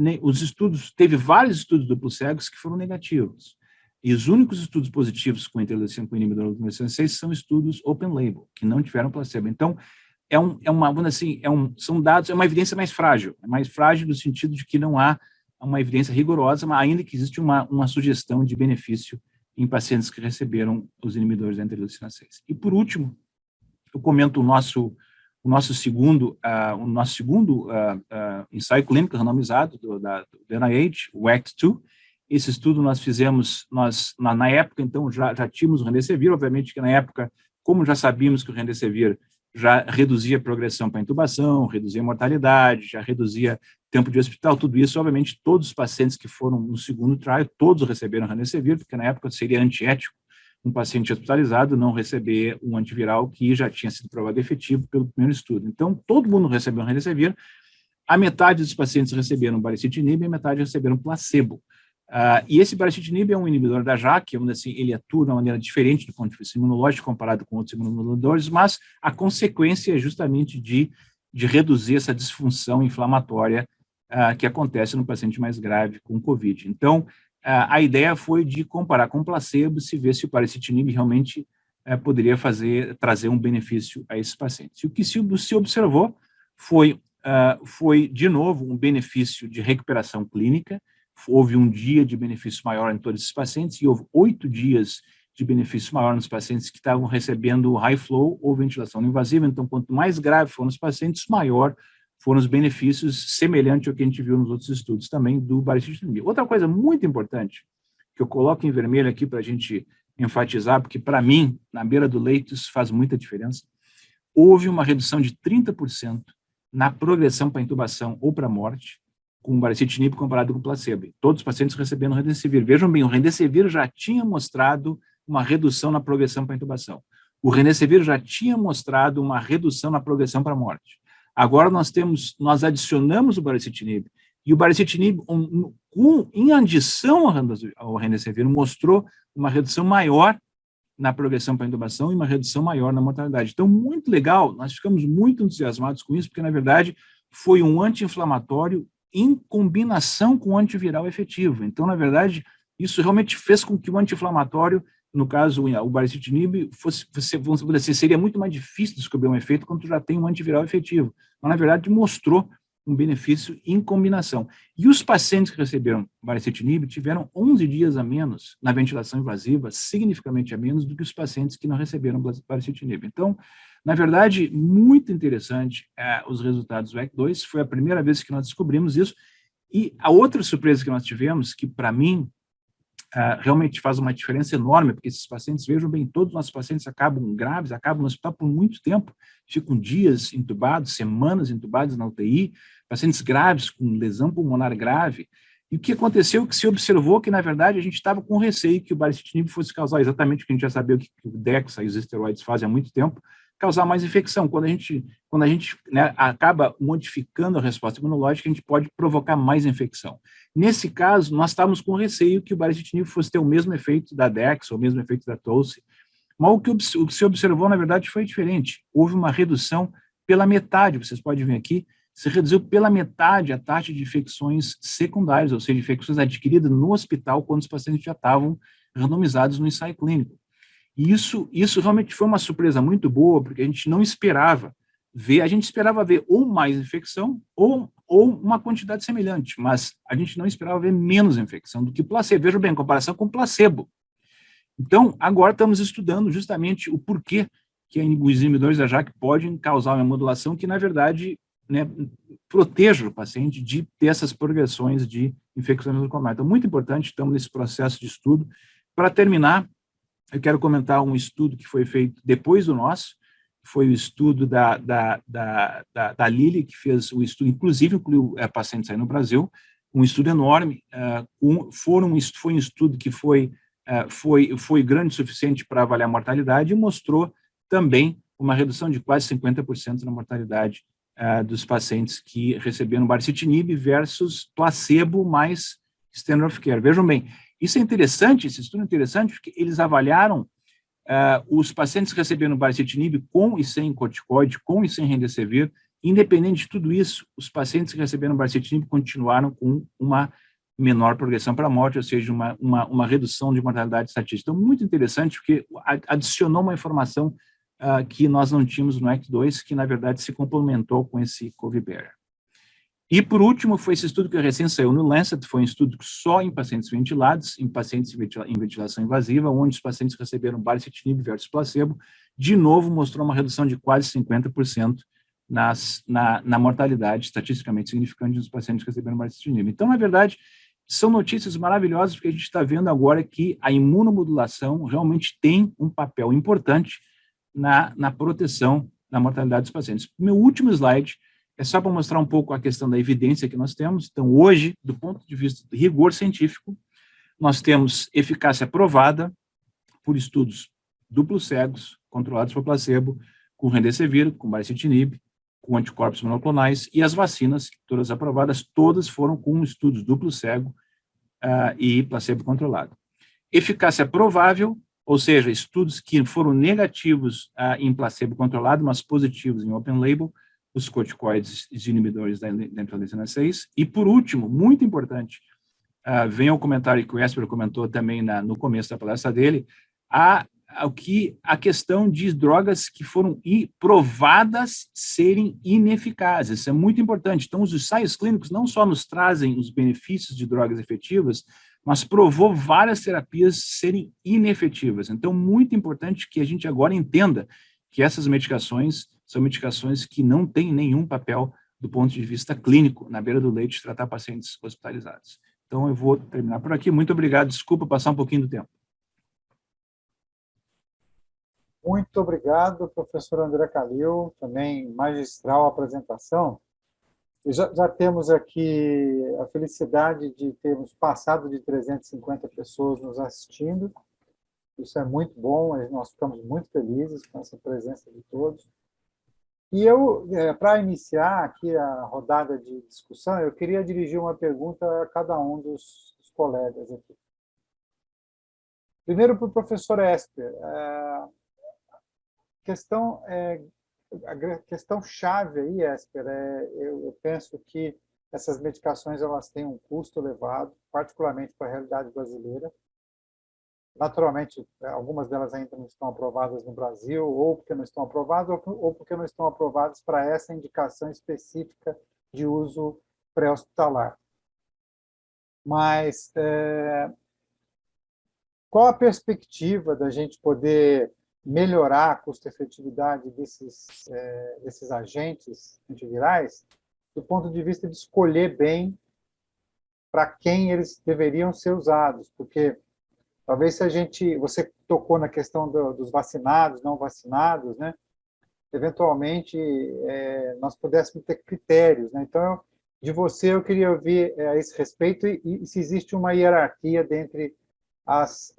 teve vários estudos duplos cegos que foram negativos. E os únicos estudos positivos com interleucina, com inibidor da interleucina 6 são estudos open label, que não tiveram placebo. Então, são dados, é uma evidência mais frágil no sentido de que não há uma evidência rigorosa, mas ainda que existe uma sugestão de benefício em pacientes que receberam os inibidores da interleucina 6. E, por último, eu comento o nosso segundo ensaio clínico randomizado do NIH, o ACT-2. Esse estudo nós fizemos, na época, então, já tínhamos o Remdesivir, obviamente que na época, como já sabíamos que o Remdesivir já reduzia a progressão para intubação, reduzia a mortalidade, já reduzia tempo de hospital, tudo isso, obviamente, todos os pacientes que foram no segundo trial, todos receberam Remdesivir, porque na época seria antiético um paciente hospitalizado não receber um antiviral que já tinha sido provado efetivo pelo primeiro estudo. Então, todo mundo recebeu Remdesivir, a metade dos pacientes receberam baricitinib e a metade receberam placebo. E esse baricitinib é um inibidor da JAK, assim, ele atua de uma maneira diferente do ponto de vista imunológico comparado com outros imunomoduladores, mas a consequência é justamente de reduzir essa disfunção inflamatória que acontece no paciente mais grave com COVID. Então, a ideia foi de comparar com o placebo, se ver se o baricitinib realmente poderia trazer um benefício a esses pacientes. E o que se observou foi, de novo, um benefício de recuperação clínica. Houve um dia de benefício maior em todos esses pacientes e houve 8 dias de benefício maior nos pacientes que estavam recebendo high flow ou ventilação não invasiva. Então, quanto mais grave foram os pacientes, maior foram os benefícios, semelhante ao que a gente viu nos outros estudos também do baricitinib. Outra coisa muito importante, que eu coloco em vermelho aqui para a gente enfatizar, porque para mim, na beira do leito, isso faz muita diferença, houve uma redução de 30% na progressão para intubação ou para morte, com o baricitinib comparado com o placebo. Todos os pacientes recebendo Remdesivir. Vejam bem, o Remdesivir já tinha mostrado uma redução na progressão para intubação. o Remdesivir já tinha mostrado uma redução na progressão para a morte. Agora nós adicionamos o baricitinib, e o baricitinib, em adição ao Remdesivir, mostrou uma redução maior na progressão para a intubação e uma redução maior na mortalidade. Então, muito legal, nós ficamos muito entusiasmados com isso, porque, na verdade, foi um anti-inflamatório em combinação com o antiviral efetivo. Então, na verdade, isso realmente fez com que o anti-inflamatório, no caso, o baricitinib, vamos dizer assim, seria muito mais difícil descobrir um efeito quando já tem um antiviral efetivo. Mas, na verdade, mostrou um benefício em combinação. E os pacientes que receberam baricitinib tiveram 11 dias a menos na ventilação invasiva, significativamente a menos do que os pacientes que não receberam baricitinib. Então, na verdade, muito interessante os resultados do EC2, foi a primeira vez que nós descobrimos isso, e a outra surpresa que nós tivemos, que para mim realmente faz uma diferença enorme, porque esses pacientes, vejam bem, todos os nossos pacientes acabam graves, acabam no hospital por muito tempo, ficam dias entubados, semanas entubados na UTI, pacientes graves, com lesão pulmonar grave. E o que aconteceu? Que se observou que, na verdade, a gente estava com receio que o baricitinib fosse causar exatamente o que a gente já sabia, o que o Dexa e os esteroides fazem há muito tempo, causar mais infecção. Quando a gente acaba modificando a resposta imunológica, a gente pode provocar mais infecção. Nesse caso, nós estávamos com receio que o baricitinib fosse ter o mesmo efeito da Dexa, ou o mesmo efeito da Tolsi, mas o que se observou, na verdade, foi diferente. Houve uma redução pela metade, vocês podem ver aqui, se reduziu pela metade a taxa de infecções secundárias, ou seja, infecções adquiridas no hospital quando os pacientes já estavam randomizados no ensaio clínico. E isso realmente foi uma surpresa muito boa, porque a gente não esperava ver, a gente esperava ver ou mais infecção ou uma quantidade semelhante, mas a gente não esperava ver menos infecção do que placebo. Veja bem, em comparação com placebo. Então, agora estamos estudando justamente o porquê que os inibidores da JAK podem causar uma modulação que, na verdade, proteja o paciente de ter essas progressões de infecções nosocomiais. Então, muito importante, estamos nesse processo de estudo. Para terminar, eu quero comentar um estudo que foi feito depois do nosso, foi o estudo da Lilly, que fez o estudo, inclusive incluiu pacientes aí no Brasil, um estudo enorme, foi um estudo que foi grande o suficiente para avaliar a mortalidade e mostrou também uma redução de quase 50% na mortalidade dos pacientes que receberam baricitinib versus placebo mais standard of care. Vejam bem, isso é interessante, esse estudo é interessante, porque eles avaliaram os pacientes que receberam baricitinib com e sem corticoide, com e sem remdesivir. Independente de tudo isso, os pacientes que receberam baricitinib continuaram com uma menor progressão para a morte, ou seja, uma redução de mortalidade estatística. Então, muito interessante, porque adicionou uma informação que nós não tínhamos no ACT2, que, na verdade, se complementou com esse Coviberra. E, por último, foi esse estudo que recém saiu no Lancet, foi um estudo só em pacientes ventilados, em pacientes em ventilação invasiva, onde os pacientes receberam baricitinib versus placebo, de novo mostrou uma redução de quase 50% na mortalidade, estatisticamente significante, dos pacientes que receberam baricitinib. Então, na verdade, são notícias maravilhosas, porque a gente está vendo agora que a imunomodulação realmente tem um papel importante na proteção da mortalidade dos pacientes. Meu último slide é só para mostrar um pouco a questão da evidência que nós temos. Então, hoje, do ponto de vista de rigor científico, nós temos eficácia provada por estudos duplos cegos, controlados por placebo, com remdesivir, com baricitinib, com anticorpos monoclonais, e as vacinas, todas aprovadas, todas foram com estudos duplo cego e placebo controlado. Eficácia provável, ou seja, estudos que foram negativos em placebo controlado, mas positivos em open label, os corticoides e inibidores da interleucina 6. E, por último, muito importante, vem o comentário que o Esper comentou também no começo da palestra dele, a questão de drogas que foram provadas serem ineficazes. Isso é muito importante. Então, os ensaios clínicos não só nos trazem os benefícios de drogas efetivas, mas provou várias terapias serem inefetivas. Então, muito importante que a gente agora entenda que essas medicações são medicações que não têm nenhum papel do ponto de vista clínico, na beira do leite, de tratar pacientes hospitalizados. Então, eu vou terminar por aqui. Muito obrigado. Desculpa passar um pouquinho do tempo. Muito obrigado, professor André Calil, também magistral apresentação. Já temos aqui a felicidade de termos passado de 350 pessoas nos assistindo. Isso é muito bom, nós ficamos muito felizes com essa presença de todos. E eu, para iniciar aqui a rodada de discussão, eu queria dirigir uma pergunta a cada um dos colegas aqui. Primeiro para o professor Esper. A questão chave aí, Esper, eu penso que essas medicações elas têm um custo elevado, particularmente para a realidade brasileira. Naturalmente, algumas delas ainda não estão aprovadas no Brasil, ou porque não estão aprovadas, ou porque não estão aprovadas para essa indicação específica de uso pré-hospitalar. Mas qual a perspectiva da gente poder melhorar a custo-efetividade desses agentes antivirais do ponto de vista de escolher bem para quem eles deveriam ser usados? Porque talvez você tocou na questão dos vacinados, não vacinados, né? Eventualmente, nós pudéssemos ter critérios, né? Então, de você, eu queria ouvir a esse respeito e se existe uma hierarquia dentre as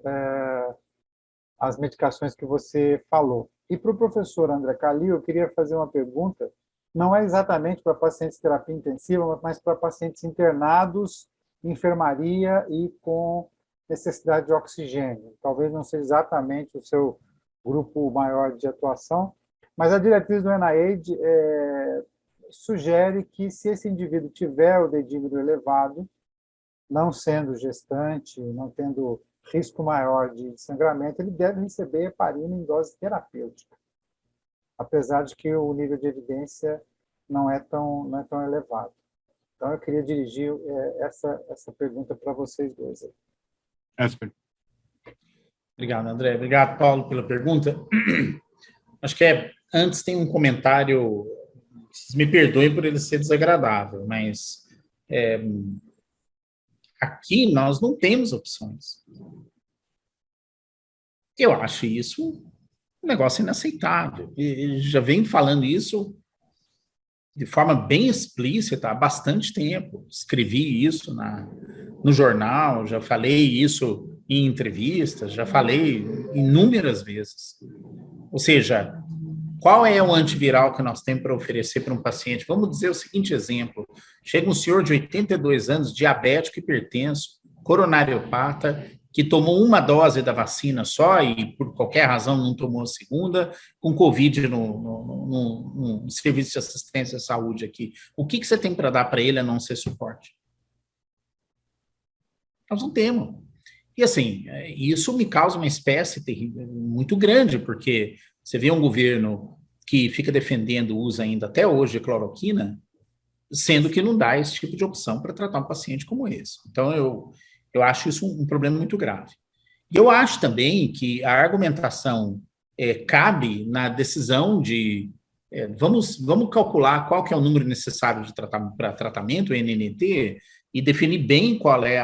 medicações que você falou. E para o professor André Calil, eu queria fazer uma pergunta, não é exatamente para pacientes de terapia intensiva, mas para pacientes internados em enfermaria e com necessidade de oxigênio. Talvez não seja exatamente o seu grupo maior de atuação, mas a diretriz do NIH sugere que, se esse indivíduo tiver o dedímero elevado, não sendo gestante, não tendo risco maior de sangramento, ele deve receber heparina em dose terapêutica, apesar de que o nível de evidência não é tão elevado. Então, eu queria dirigir essa pergunta para vocês dois aí. Obrigado, André. Obrigado, Paulo, pela pergunta. Acho que antes tem um comentário, vocês me perdoem por ele ser desagradável, mas aqui nós não temos opções. Eu acho isso um negócio inaceitável. E já venho falando isso de forma bem explícita há bastante tempo. Escrevi isso no jornal, já falei isso em entrevistas, já falei inúmeras vezes. Ou seja, qual é o antiviral que nós temos para oferecer para um paciente? Vamos dizer o seguinte exemplo. Chega um senhor de 82 anos, diabético, hipertenso, coronariopata, que tomou uma dose da vacina só e, por qualquer razão, não tomou a segunda, com Covid no serviço de assistência à saúde aqui. O que você tem para dar para ele a não ser suporte? Nós não temos. E, assim, isso me causa uma espécie muito grande, porque você vê um governo que fica defendendo o uso ainda até hoje de cloroquina, sendo que não dá esse tipo de opção para tratar um paciente como esse. Então, eu acho isso um problema muito grave. E eu acho também que a argumentação cabe na decisão de vamos calcular qual que é o número necessário para tratamento, o NNT, e definir bem qual é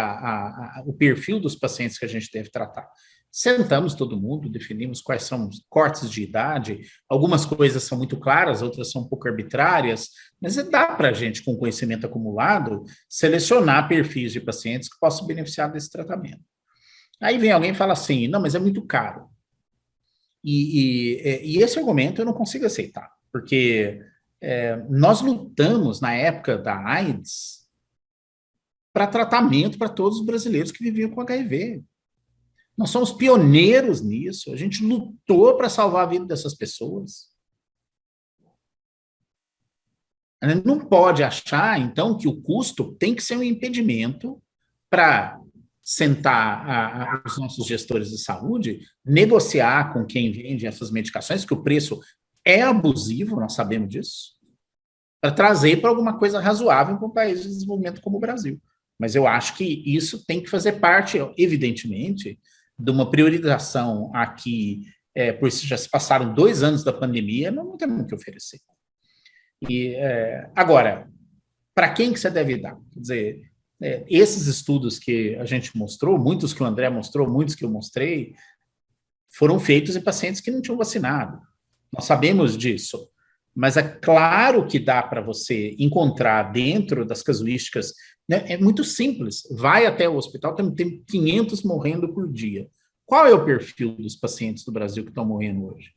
o perfil dos pacientes que a gente deve tratar. Sentamos todo mundo, definimos quais são os cortes de idade, algumas coisas são muito claras, outras são um pouco arbitrárias, mas dá para a gente, com conhecimento acumulado, selecionar perfis de pacientes que possam beneficiar desse tratamento. Aí vem alguém e fala assim, não, mas é muito caro. E esse argumento eu não consigo aceitar, porque nós lutamos na época da AIDS para tratamento para todos os brasileiros que viviam com HIV. Nós somos pioneiros nisso, a gente lutou para salvar a vida dessas pessoas. A gente não pode achar, então, que o custo tem que ser um impedimento para sentar os nossos gestores de saúde, negociar com quem vende essas medicações, que o preço é abusivo, nós sabemos disso, para trazer para alguma coisa razoável para um país de desenvolvimento como o Brasil. Mas eu acho que isso tem que fazer parte, evidentemente, de uma priorização aqui, por isso já se passaram 2 anos da pandemia, não temos o que oferecer. Agora, para quem que você deve dar? Quer dizer, esses estudos que a gente mostrou, muitos que o André mostrou, muitos que eu mostrei, foram feitos em pacientes que não tinham vacinado. Nós sabemos disso. Mas é claro que dá para você encontrar dentro das casuísticas, né, é muito simples. Vai até o hospital, tem 500 morrendo por dia. qual é o perfil dos pacientes do Brasil que estão morrendo hoje?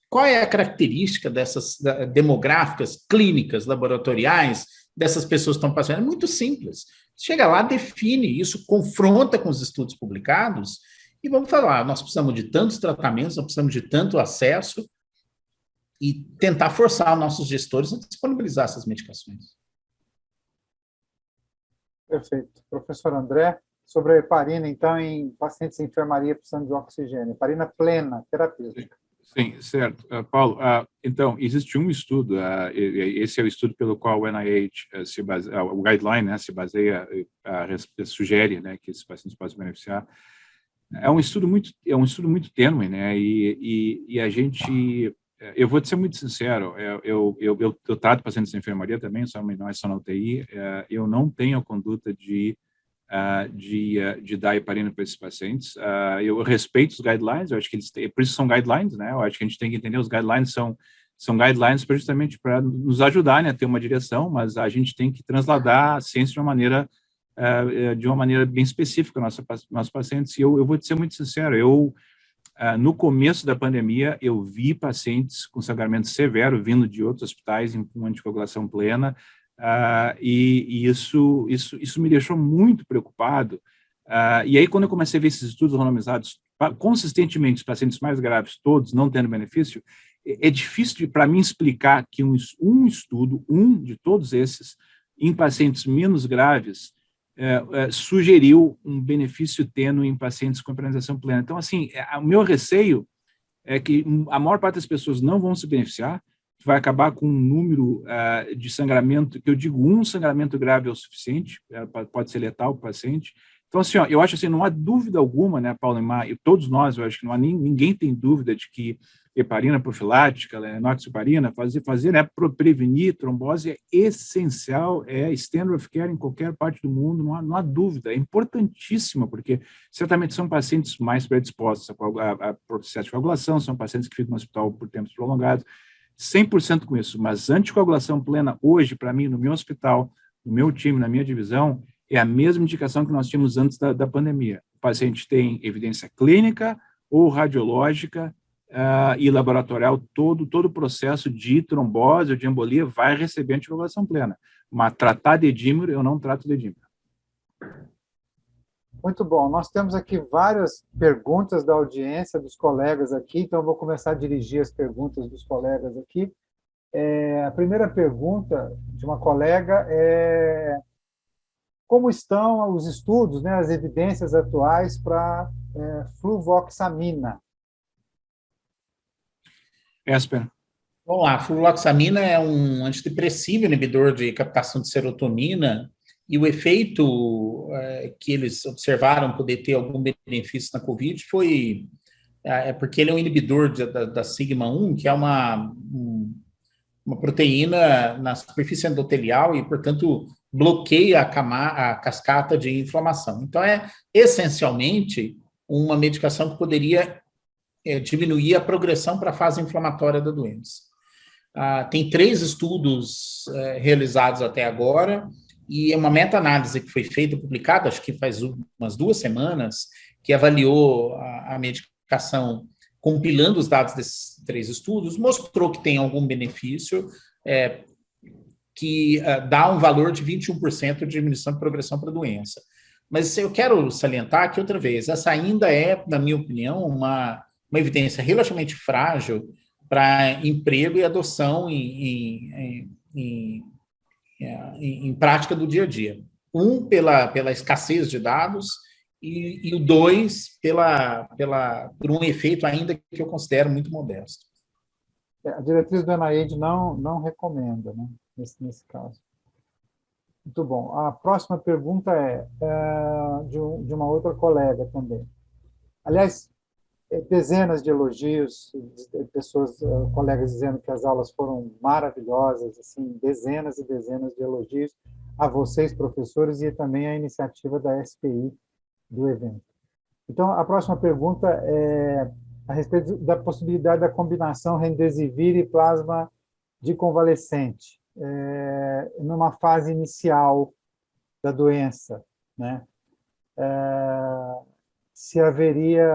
Qual é a característica dessas demográficas, clínicas, laboratoriais, dessas pessoas que estão passando? É muito simples. Chega lá, define isso, confronta com os estudos publicados e vamos falar, nós precisamos de tantos tratamentos, nós precisamos de tanto acesso e tentar forçar nossos gestores a disponibilizar essas medicações. Perfeito. Professor André, sobre a heparina, então, em pacientes em enfermaria precisando de oxigênio. Heparina plena, terapêutica. Sim, certo. Paulo, então, existe um estudo, esse é o estudo pelo qual o NIH se baseia, o guideline, né, se baseia, sugere, né, que esses pacientes possam beneficiar. É um estudo muito tênue, né, e a gente, eu vou te ser muito sincero, eu trato pacientes de enfermaria também, não é só na UTI, eu não tenho a conduta de dar heparina para esses pacientes. Eu respeito os guidelines, eu acho que eles têm, por isso são guidelines, né? Eu acho que a gente tem que entender, os guidelines são guidelines justamente para nos ajudar, né, a ter uma direção, mas a gente tem que transladar a ciência de uma maneira bem específica aos nossos pacientes. E eu vou te ser muito sincero, no começo da pandemia, eu vi pacientes com sangramento severo vindo de outros hospitais com anticoagulação plena, e isso me deixou muito preocupado. E aí, quando eu comecei a ver esses estudos randomizados, consistentemente, os pacientes mais graves, todos não tendo benefício, é difícil para mim explicar que um estudo, de todos esses, em pacientes menos graves, sugeriu um benefício tênue em pacientes com hipertensión plena. Então, assim, o meu receio é que a maior parte das pessoas não vão se beneficiar, vai acabar com um número de sangramento, que eu digo, um sangramento grave é o suficiente, pode ser letal para o paciente. Então, assim, eu acho assim, não há dúvida alguma, né, Paulo e Mar, e todos nós, eu acho que não há ninguém tem dúvida de que heparina profilática, enoxaparina, fazer, né, prevenir trombose é essencial, é standard of care em qualquer parte do mundo, não há dúvida, é importantíssima, porque certamente são pacientes mais predispostos a processo de coagulação, são pacientes que ficam no hospital por tempos prolongados, 100% com isso, mas anticoagulação plena hoje, para mim, no meu hospital, no meu time, na minha divisão, é a mesma indicação que nós tínhamos antes da pandemia. O paciente tem evidência clínica ou radiológica e laboratorial, todo o processo de trombose ou de embolia vai receber anticoagulação plena. Mas tratar de edímero, eu não trato de edímero. Muito bom. Nós temos aqui várias perguntas da audiência, dos colegas aqui, então eu vou começar a dirigir as perguntas dos colegas aqui. A primeira pergunta de uma colega é como estão os estudos, né, as evidências atuais para fluvoxamina? Esper. Vamos lá, a fluvoxamina é um antidepressivo inibidor de captação de serotonina e o efeito que eles observaram poder ter algum benefício na COVID foi porque ele é um inibidor da sigma-1, que é uma proteína na superfície endotelial e, portanto, bloqueia a cascata de inflamação. Então, é essencialmente uma medicação que poderia diminuir a progressão para a fase inflamatória da doença. Tem 3 estudos realizados até agora e é uma meta-análise que foi feita, publicada, acho que faz umas 2 semanas, que avaliou a medicação compilando os dados desses 3 estudos, mostrou que tem algum benefício, que dá um valor de 21% de diminuição de progressão para a doença. Mas eu quero salientar que, outra vez, essa ainda é, na minha opinião, uma evidência relativamente frágil para emprego e adoção em prática do dia a dia. Pela escassez de dados, e o 2, por um efeito ainda que eu considero muito modesto. A diretriz do NIH não recomenda, né, nesse caso. Muito bom. A próxima pergunta é de uma outra colega também. Aliás, dezenas de elogios, pessoas, colegas dizendo que as aulas foram maravilhosas, assim, dezenas e dezenas de elogios a vocês, professores, e também a iniciativa da SPI do evento. Então, a próxima pergunta é a respeito da possibilidade da combinação remdesivir e plasma de convalescente, numa fase inicial da doença, né? se haveria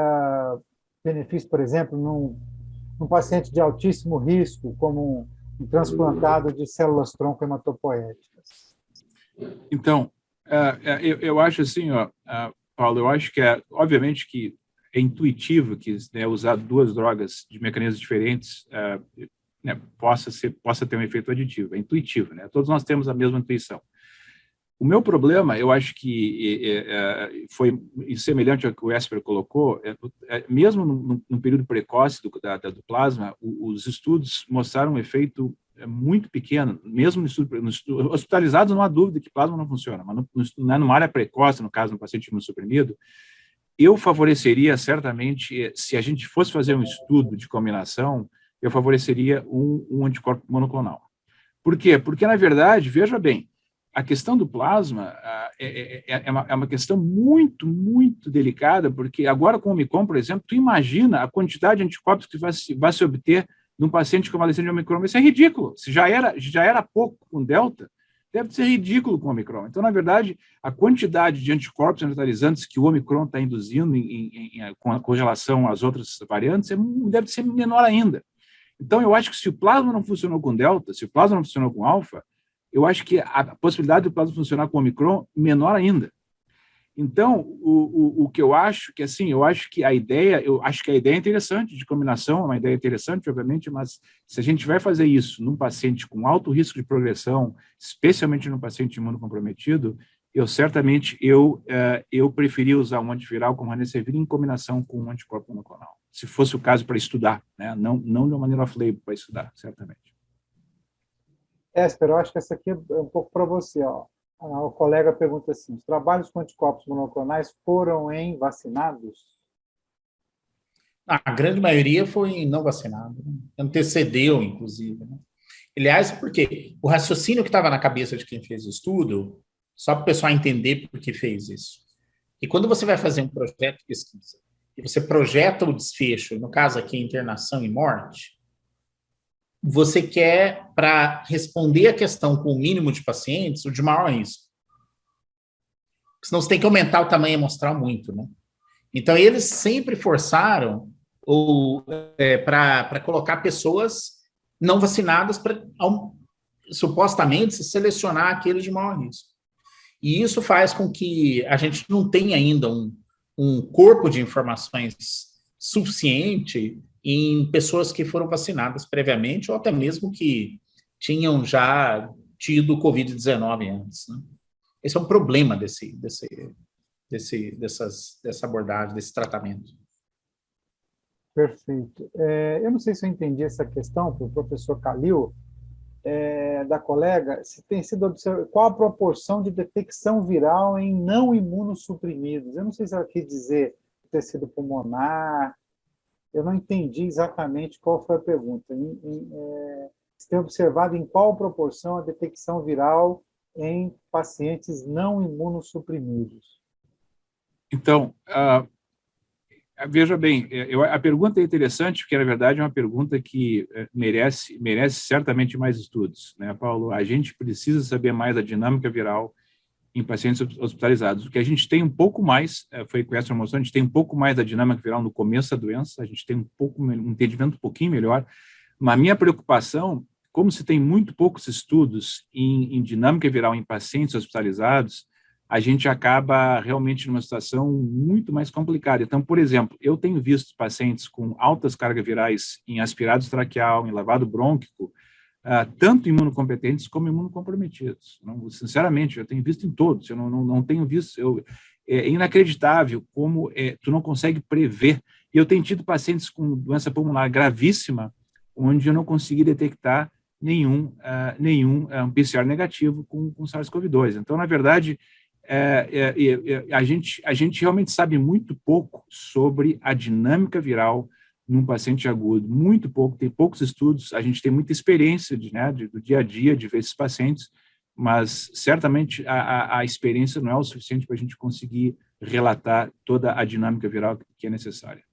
benefício, por exemplo, num paciente de altíssimo risco, como um transplantado de células-tronco hematopoéticas. Então, eu acho assim, Paulo, eu acho que obviamente que é intuitivo que, né, usar duas drogas de mecanismos diferentes né, possa ter um efeito aditivo. É intuitivo, né? Todos nós temos a mesma intuição. O meu problema, eu acho que foi semelhante ao que o Esper colocou, mesmo no período precoce do plasma, os estudos mostraram um efeito muito pequeno, mesmo no estudo hospitalizados, não há dúvida que plasma não funciona, mas numa área precoce, no caso, no paciente imunossuprimido, eu favoreceria, certamente, se a gente fosse fazer um estudo de combinação, eu favoreceria um anticorpo monoclonal. Por quê? Porque, na verdade, veja bem, a questão do plasma é uma questão muito, muito delicada, porque agora com o Omicron, por exemplo, tu imagina a quantidade de anticorpos que vai se obter num paciente convalescente de Omicron. Isso é ridículo. Se já era pouco com Delta, deve ser ridículo com o Omicron. Então, na verdade, a quantidade de anticorpos neutralizantes que o Omicron está induzindo com relação às outras variantes deve ser menor ainda. Então, eu acho que se o plasma não funcionou com Delta, se o plasma não funcionou com Alfa, eu acho que a possibilidade do plasma funcionar com Omicron menor ainda. Então, o que eu acho que, assim, eu acho que a ideia é interessante, de combinação, é uma ideia interessante, obviamente, mas se a gente vai fazer isso num paciente com alto risco de progressão, especialmente num paciente imunocomprometido, eu preferia usar um antiviral como Remdesivir em combinação com um anticorpo monoclonal, se fosse o caso para estudar, né? Não de uma maneira off-label, para estudar, certamente. Esper, eu acho que essa aqui é um pouco para você. Ó. O colega pergunta assim, os trabalhos com anticorpos monoclonais foram em vacinados? A grande maioria foi em não vacinado, né? Antecedeu, inclusive. Né? Aliás, porque o raciocínio que estava na cabeça de quem fez o estudo, só para o pessoal entender por que fez isso. E quando você vai fazer um projeto de pesquisa, e você projeta o desfecho, no caso aqui, internação e morte, você quer, para responder a questão com o mínimo de pacientes, o de maior risco. Senão você tem que aumentar o tamanho amostral muito, né? Então, eles sempre forçaram para colocar pessoas não vacinadas para, supostamente, se selecionar aqueles de maior risco. E isso faz com que a gente não tenha ainda um corpo de informações suficiente em pessoas que foram vacinadas previamente ou até mesmo que tinham já tido Covid-19 antes. Né? Esse é um problema dessa abordagem, desse tratamento. Perfeito. Eu não sei se eu entendi essa questão para o professor Calil, da colega, se tem sido observado qual a proporção de detecção viral em não imunossuprimidos. Eu não sei se ela quer dizer tecido pulmonar. Eu não entendi exatamente qual foi a pergunta. Se tem observado em qual proporção a detecção viral em pacientes não imunossuprimidos? Então, veja bem, a pergunta é interessante, porque, na verdade, é uma pergunta que merece certamente mais estudos, né, Paulo? A gente precisa saber mais da dinâmica viral em pacientes hospitalizados. O que a gente tem um pouco mais, foi com essa moção, a gente tem um pouco mais da dinâmica viral no começo da doença, a gente tem um entendimento um pouquinho melhor, mas a minha preocupação, como se tem muito poucos estudos em dinâmica viral em pacientes hospitalizados, a gente acaba realmente numa situação muito mais complicada. Então, por exemplo, eu tenho visto pacientes com altas cargas virais em aspirados traqueal, em lavado brônquico, tanto imunocompetentes como imunocomprometidos. Não, sinceramente, eu tenho visto em todos, eu não tenho visto... é inacreditável como tu não consegue prever. E eu tenho tido pacientes com doença pulmonar gravíssima, onde eu não consegui detectar nenhum PCR negativo com SARS-CoV-2. Então, na verdade, a gente realmente sabe muito pouco sobre a dinâmica viral num paciente agudo, muito pouco, tem poucos estudos, a gente tem muita experiência do dia a dia de ver esses pacientes, mas certamente a experiência não é o suficiente para a gente conseguir relatar toda a dinâmica viral que é necessária.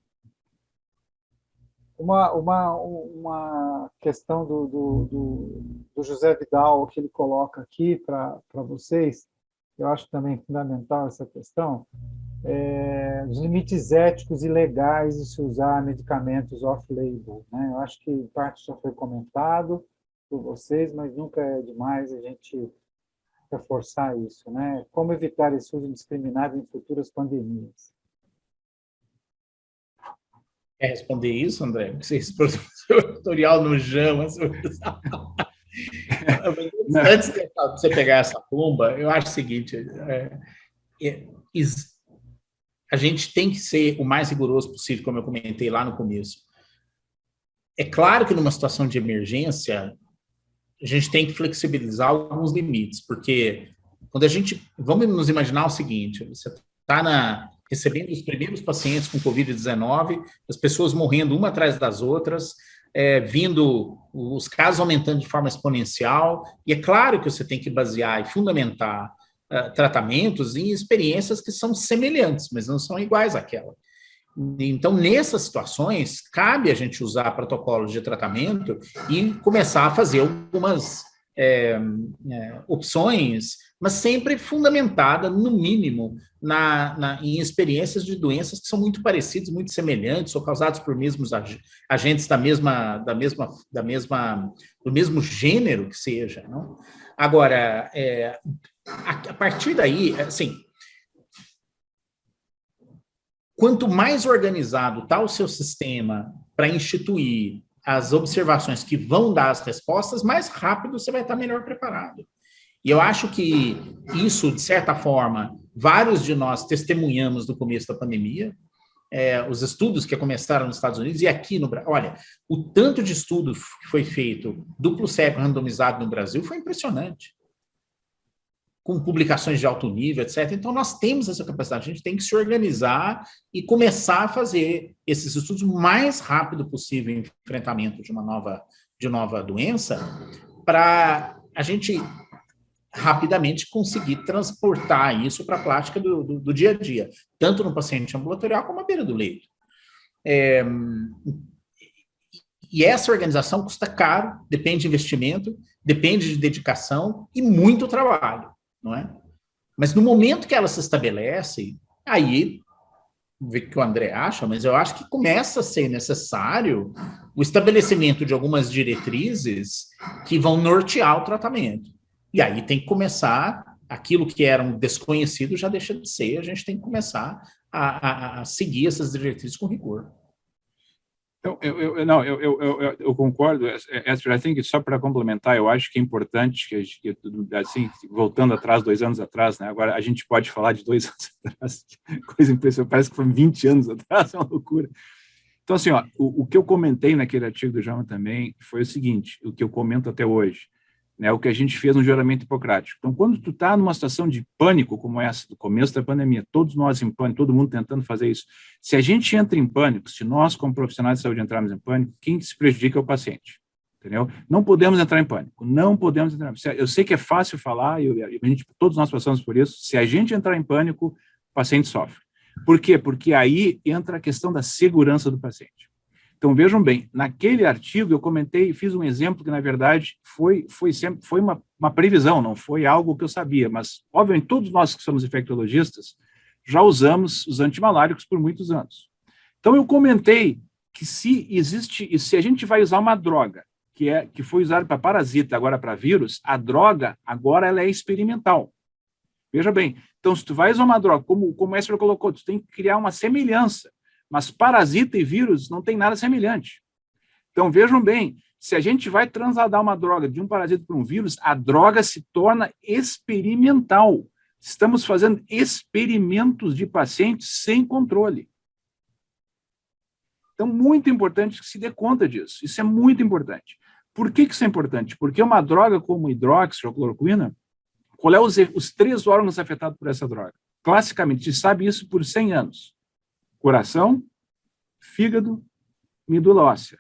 Uma questão do José Vidal, que ele coloca aqui para vocês, eu acho também fundamental essa questão, os limites éticos e legais de se usar medicamentos off-label, né? Eu acho que em parte já foi comentado por vocês, mas nunca é demais a gente reforçar isso, né? Como evitar esse uso indiscriminado em futuras pandemias? Quer responder isso, André? Vocês o tutorial no JAMA. Antes de você pegar essa bomba, eu acho o seguinte: a gente tem que ser o mais rigoroso possível, como eu comentei lá no começo. É claro que numa situação de emergência, a gente tem que flexibilizar alguns limites, porque quando a gente... Vamos nos imaginar o seguinte: você está recebendo os primeiros pacientes com Covid-19, as pessoas morrendo uma atrás das outras, vindo os casos aumentando de forma exponencial, e é claro que você tem que basear e fundamentar tratamentos em experiências que são semelhantes, mas não são iguais àquela. Então, nessas situações, cabe a gente usar protocolos de tratamento e começar a fazer algumas opções, mas sempre fundamentada, no mínimo, em experiências de doenças que são muito parecidas, muito semelhantes, ou causadas por mesmos agentes do mesmo gênero que seja. Não? Agora, a partir daí, assim, quanto mais organizado está o seu sistema para instituir as observações que vão dar as respostas, mais rápido você vai estar melhor preparado. E eu acho que isso, de certa forma, vários de nós testemunhamos no começo da pandemia, os estudos que começaram nos Estados Unidos e aqui no Brasil. Olha, o tanto de estudo que foi feito duplo cego randomizado no Brasil foi impressionante, com publicações de alto nível, etc. Então, nós temos essa capacidade, a gente tem que se organizar e começar a fazer esses estudos o mais rápido possível em enfrentamento de uma nova doença, para a gente rapidamente conseguir transportar isso para a prática do dia a dia, tanto no paciente ambulatorial como à beira do leito. E essa organização custa caro, depende de investimento, depende de dedicação e muito trabalho, não é? Mas no momento que ela se estabelece, aí, vamos ver o que o André acha, mas eu acho que começa a ser necessário o estabelecimento de algumas diretrizes que vão nortear o tratamento. E aí tem que começar, aquilo que era um desconhecido já deixa de ser, a gente tem que começar a seguir essas diretrizes com rigor. Eu concordo, Esther, I think, só para complementar, eu acho que é importante, que assim, voltando atrás, 2 anos atrás, né, agora a gente pode falar de 2 anos atrás, coisa impressionante, parece que foi 20 anos atrás, é uma loucura. Então, assim, ó, o que eu comentei naquele artigo do JAMA também foi o seguinte, o que eu comento até hoje, né, o que a gente fez no juramento hipocrático. Então, quando tu está numa situação de pânico como essa, do começo da pandemia, todos nós em pânico, todo mundo tentando fazer isso, se a gente entra em pânico, se nós, como profissionais de saúde, entrarmos em pânico, quem se prejudica é o paciente, entendeu? Não podemos entrar em pânico, não podemos entrar. Eu sei que é fácil falar, todos nós passamos por isso, se a gente entrar em pânico, o paciente sofre. Por quê? Porque aí entra a questão da segurança do paciente. Então, vejam bem, naquele artigo eu comentei, fiz um exemplo que, na verdade, foi uma previsão, não foi algo que eu sabia, mas, obviamente, todos nós que somos infectologistas já usamos os antimaláricos por muitos anos. Então, eu comentei que se a gente vai usar uma droga que foi usada para parasita, agora para vírus, a droga agora ela é experimental. Veja bem, então, se tu vai usar uma droga, como o Esther colocou, tu tem que criar uma semelhança. Mas parasita e vírus não tem nada semelhante. Então, vejam bem, se a gente vai transladar uma droga de um parasita para um vírus, a droga se torna experimental. Estamos fazendo experimentos de pacientes sem controle. Então, muito importante que se dê conta disso. Isso é muito importante. Por que isso é importante? Porque uma droga como hidroxicloroquina, qual é os 3 órgãos afetados por essa droga? Classicamente, se sabe isso por 100 anos. Coração, fígado, medula óssea.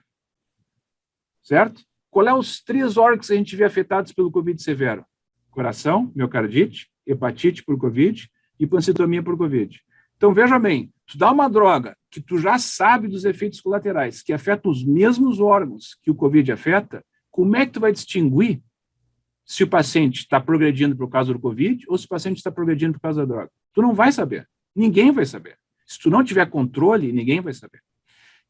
Certo? Qual é os 3 órgãos que a gente vê afetados pelo Covid severo? Coração, miocardite, hepatite por Covid e pancitomia por Covid. Então, veja bem, tu dá uma droga que tu já sabe dos efeitos colaterais, que afeta os mesmos órgãos que o Covid afeta, como é que tu vai distinguir se o paciente está progredindo por causa do Covid ou se o paciente está progredindo por causa da droga? Tu não vai saber. Ninguém vai saber. Se tu não tiver controle, ninguém vai saber.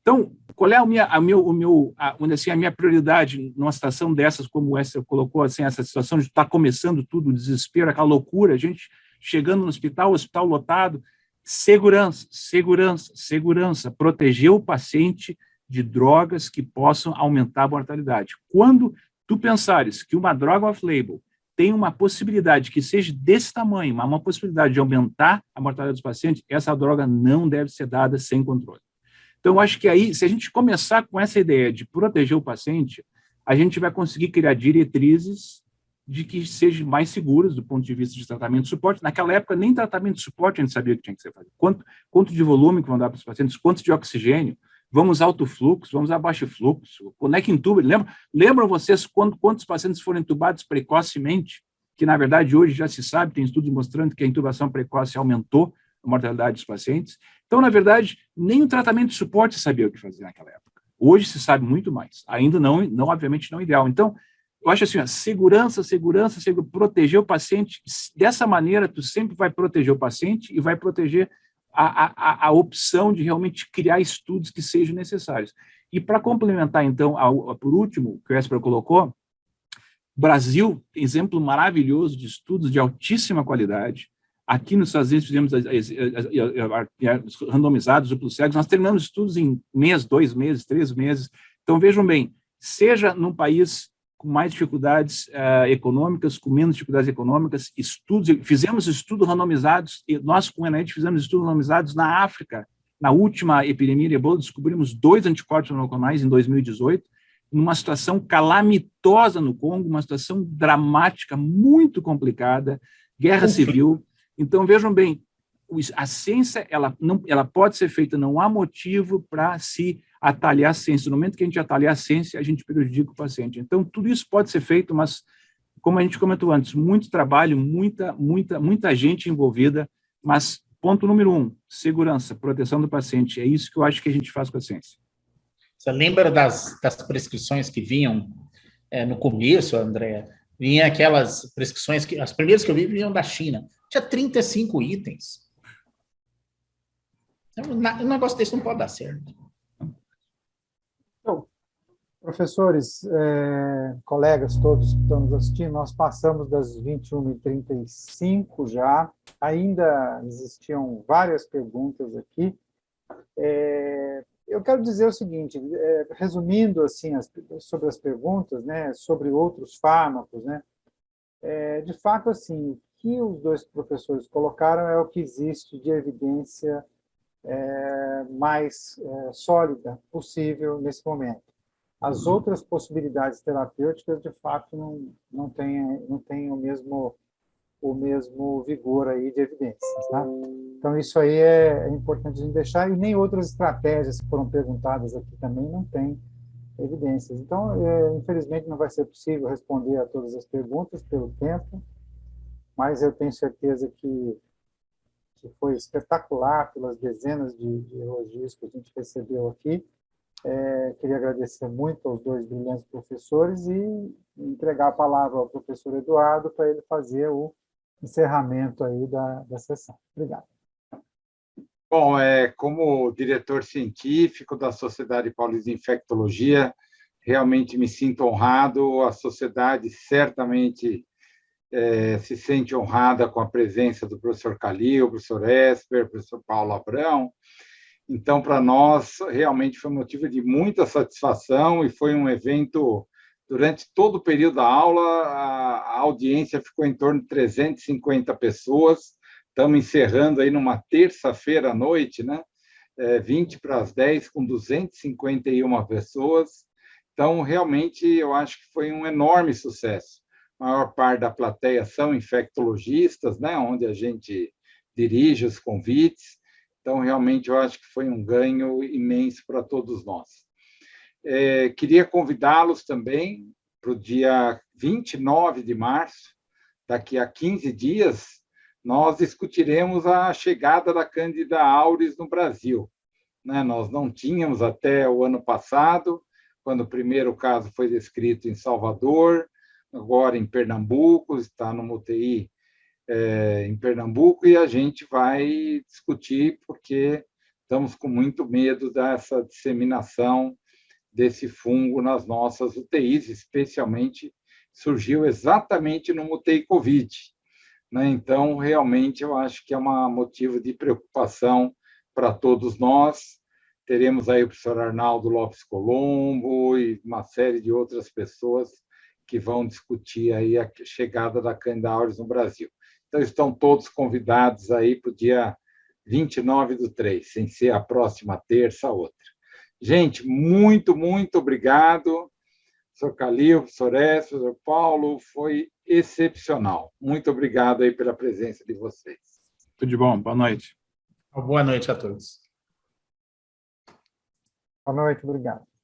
Então, qual é a minha prioridade numa situação dessas, como essa, colocou assim, essa situação de estar começando tudo, o desespero, aquela loucura, a gente chegando no hospital, o hospital lotado, segurança, segurança, segurança, proteger o paciente de drogas que possam aumentar a mortalidade. Quando tu pensares que uma droga off-label tem uma possibilidade que seja desse tamanho, uma possibilidade de aumentar a mortalidade dos pacientes, essa droga não deve ser dada sem controle. Então, eu acho que aí, se a gente começar com essa ideia de proteger o paciente, a gente vai conseguir criar diretrizes de que sejam mais seguras do ponto de vista de tratamento de suporte. Naquela época, nem tratamento de suporte a gente sabia que tinha que ser feito. Quanto de volume que vão dar para os pacientes, quanto de oxigênio, vamos alto fluxo, vamos a baixo fluxo, quando é que intuba? Lembram vocês quantos pacientes foram intubados precocemente? Que, na verdade, hoje já se sabe, tem estudos mostrando que a intubação precoce aumentou a mortalidade dos pacientes. Então, na verdade, nem o tratamento de suporte sabia o que fazer naquela época. Hoje se sabe muito mais. Ainda não obviamente, não ideal. Então, eu acho assim, segurança, proteger o paciente. Dessa maneira, tu sempre vai proteger o paciente e vai proteger a opção de realmente criar estudos que sejam necessários. E para complementar, então, por último, que o Esper colocou, Brasil, exemplo maravilhoso de estudos de altíssima qualidade. Aqui nos Estados Unidos fizemos randomizados, duplos cegos, nós terminamos estudos em mês, 2 meses, 3 meses. Então, vejam bem, seja num país com mais dificuldades econômicas, com menos dificuldades econômicas, fizemos estudos randomizados, e nós com o NIH fizemos estudos randomizados na África. Na última epidemia de ebola, descobrimos 2 anticorpos monoclonais em 2018, numa situação calamitosa no Congo, uma situação dramática, muito complicada, guerra civil. Então, vejam bem, a ciência ela pode ser feita, não há motivo para se atalhar a ciência. No momento que a gente atalhar a ciência, a gente prejudica o paciente. Então, tudo isso pode ser feito, mas, como a gente comentou antes, muito trabalho, muita gente envolvida, mas ponto número 1, segurança, proteção do paciente. É isso que eu acho que a gente faz com a ciência. Você lembra das prescrições que vinham no começo, André? Vinha aquelas prescrições, as primeiras que eu vi vinham da China. Tinha 35 itens. Um negócio desse não pode dar certo. Então, professores, colegas todos que estão nos assistindo, nós passamos das 21h35 já. Ainda existiam várias perguntas aqui. Eu quero dizer o seguinte, resumindo assim sobre as perguntas, né, sobre outros fármacos, né, de fato, assim, o que os 2 professores colocaram é o que existe de evidência mais sólida possível nesse momento. As outras possibilidades terapêuticas, de fato, não têm o mesmo vigor aí de evidências, tá? Então, isso aí é importante a gente deixar, e nem outras estratégias que foram perguntadas aqui também não têm evidências. Então, infelizmente, não vai ser possível responder a todas as perguntas pelo tempo, mas eu tenho certeza que foi espetacular pelas dezenas de elogios que a gente recebeu aqui. Queria agradecer muito aos 2 brilhantes professores e entregar a palavra ao professor Eduardo para ele fazer o encerramento aí da sessão. Obrigado. Bom, como diretor científico da Sociedade Paulista de Infectologia, realmente me sinto honrado, a sociedade certamente se sente honrada com a presença do professor Calil, professor Esper, professor Paulo Abrão. Então, para nós, realmente foi motivo de muita satisfação e foi um evento, durante todo o período da aula, a audiência ficou em torno de 350 pessoas. Estamos encerrando aí numa terça-feira à noite, né? 20 para as 10, com 251 pessoas. Então, realmente, eu acho que foi um enorme sucesso. A maior parte da plateia são infectologistas, né? Onde a gente dirige os convites. Então, realmente, eu acho que foi um ganho imenso para todos nós. Queria convidá-los também para o dia 29 de março, daqui a 15 dias, nós discutiremos a chegada da Candida auris no Brasil. Nós não tínhamos até o ano passado, quando o primeiro caso foi descrito em Salvador, agora em Pernambuco, está numa UTI em Pernambuco, e a gente vai discutir, porque estamos com muito medo dessa disseminação desse fungo nas nossas UTIs, especialmente surgiu exatamente no UTI Covid, né? Então, realmente, eu acho que é um motivo de preocupação para todos nós. Teremos aí o professor Arnaldo Lopes Colombo e uma série de outras pessoas que vão discutir aí a chegada da Candida auris no Brasil. Então, estão todos convidados aí para o dia 29/3, sem ser a próxima terça ou outra. Gente, muito, muito obrigado. Professor Calil, professor Écio, professor Paulo, foi excepcional. Muito obrigado aí pela presença de vocês. Tudo de bom, boa noite. Boa noite a todos. Boa noite, obrigado.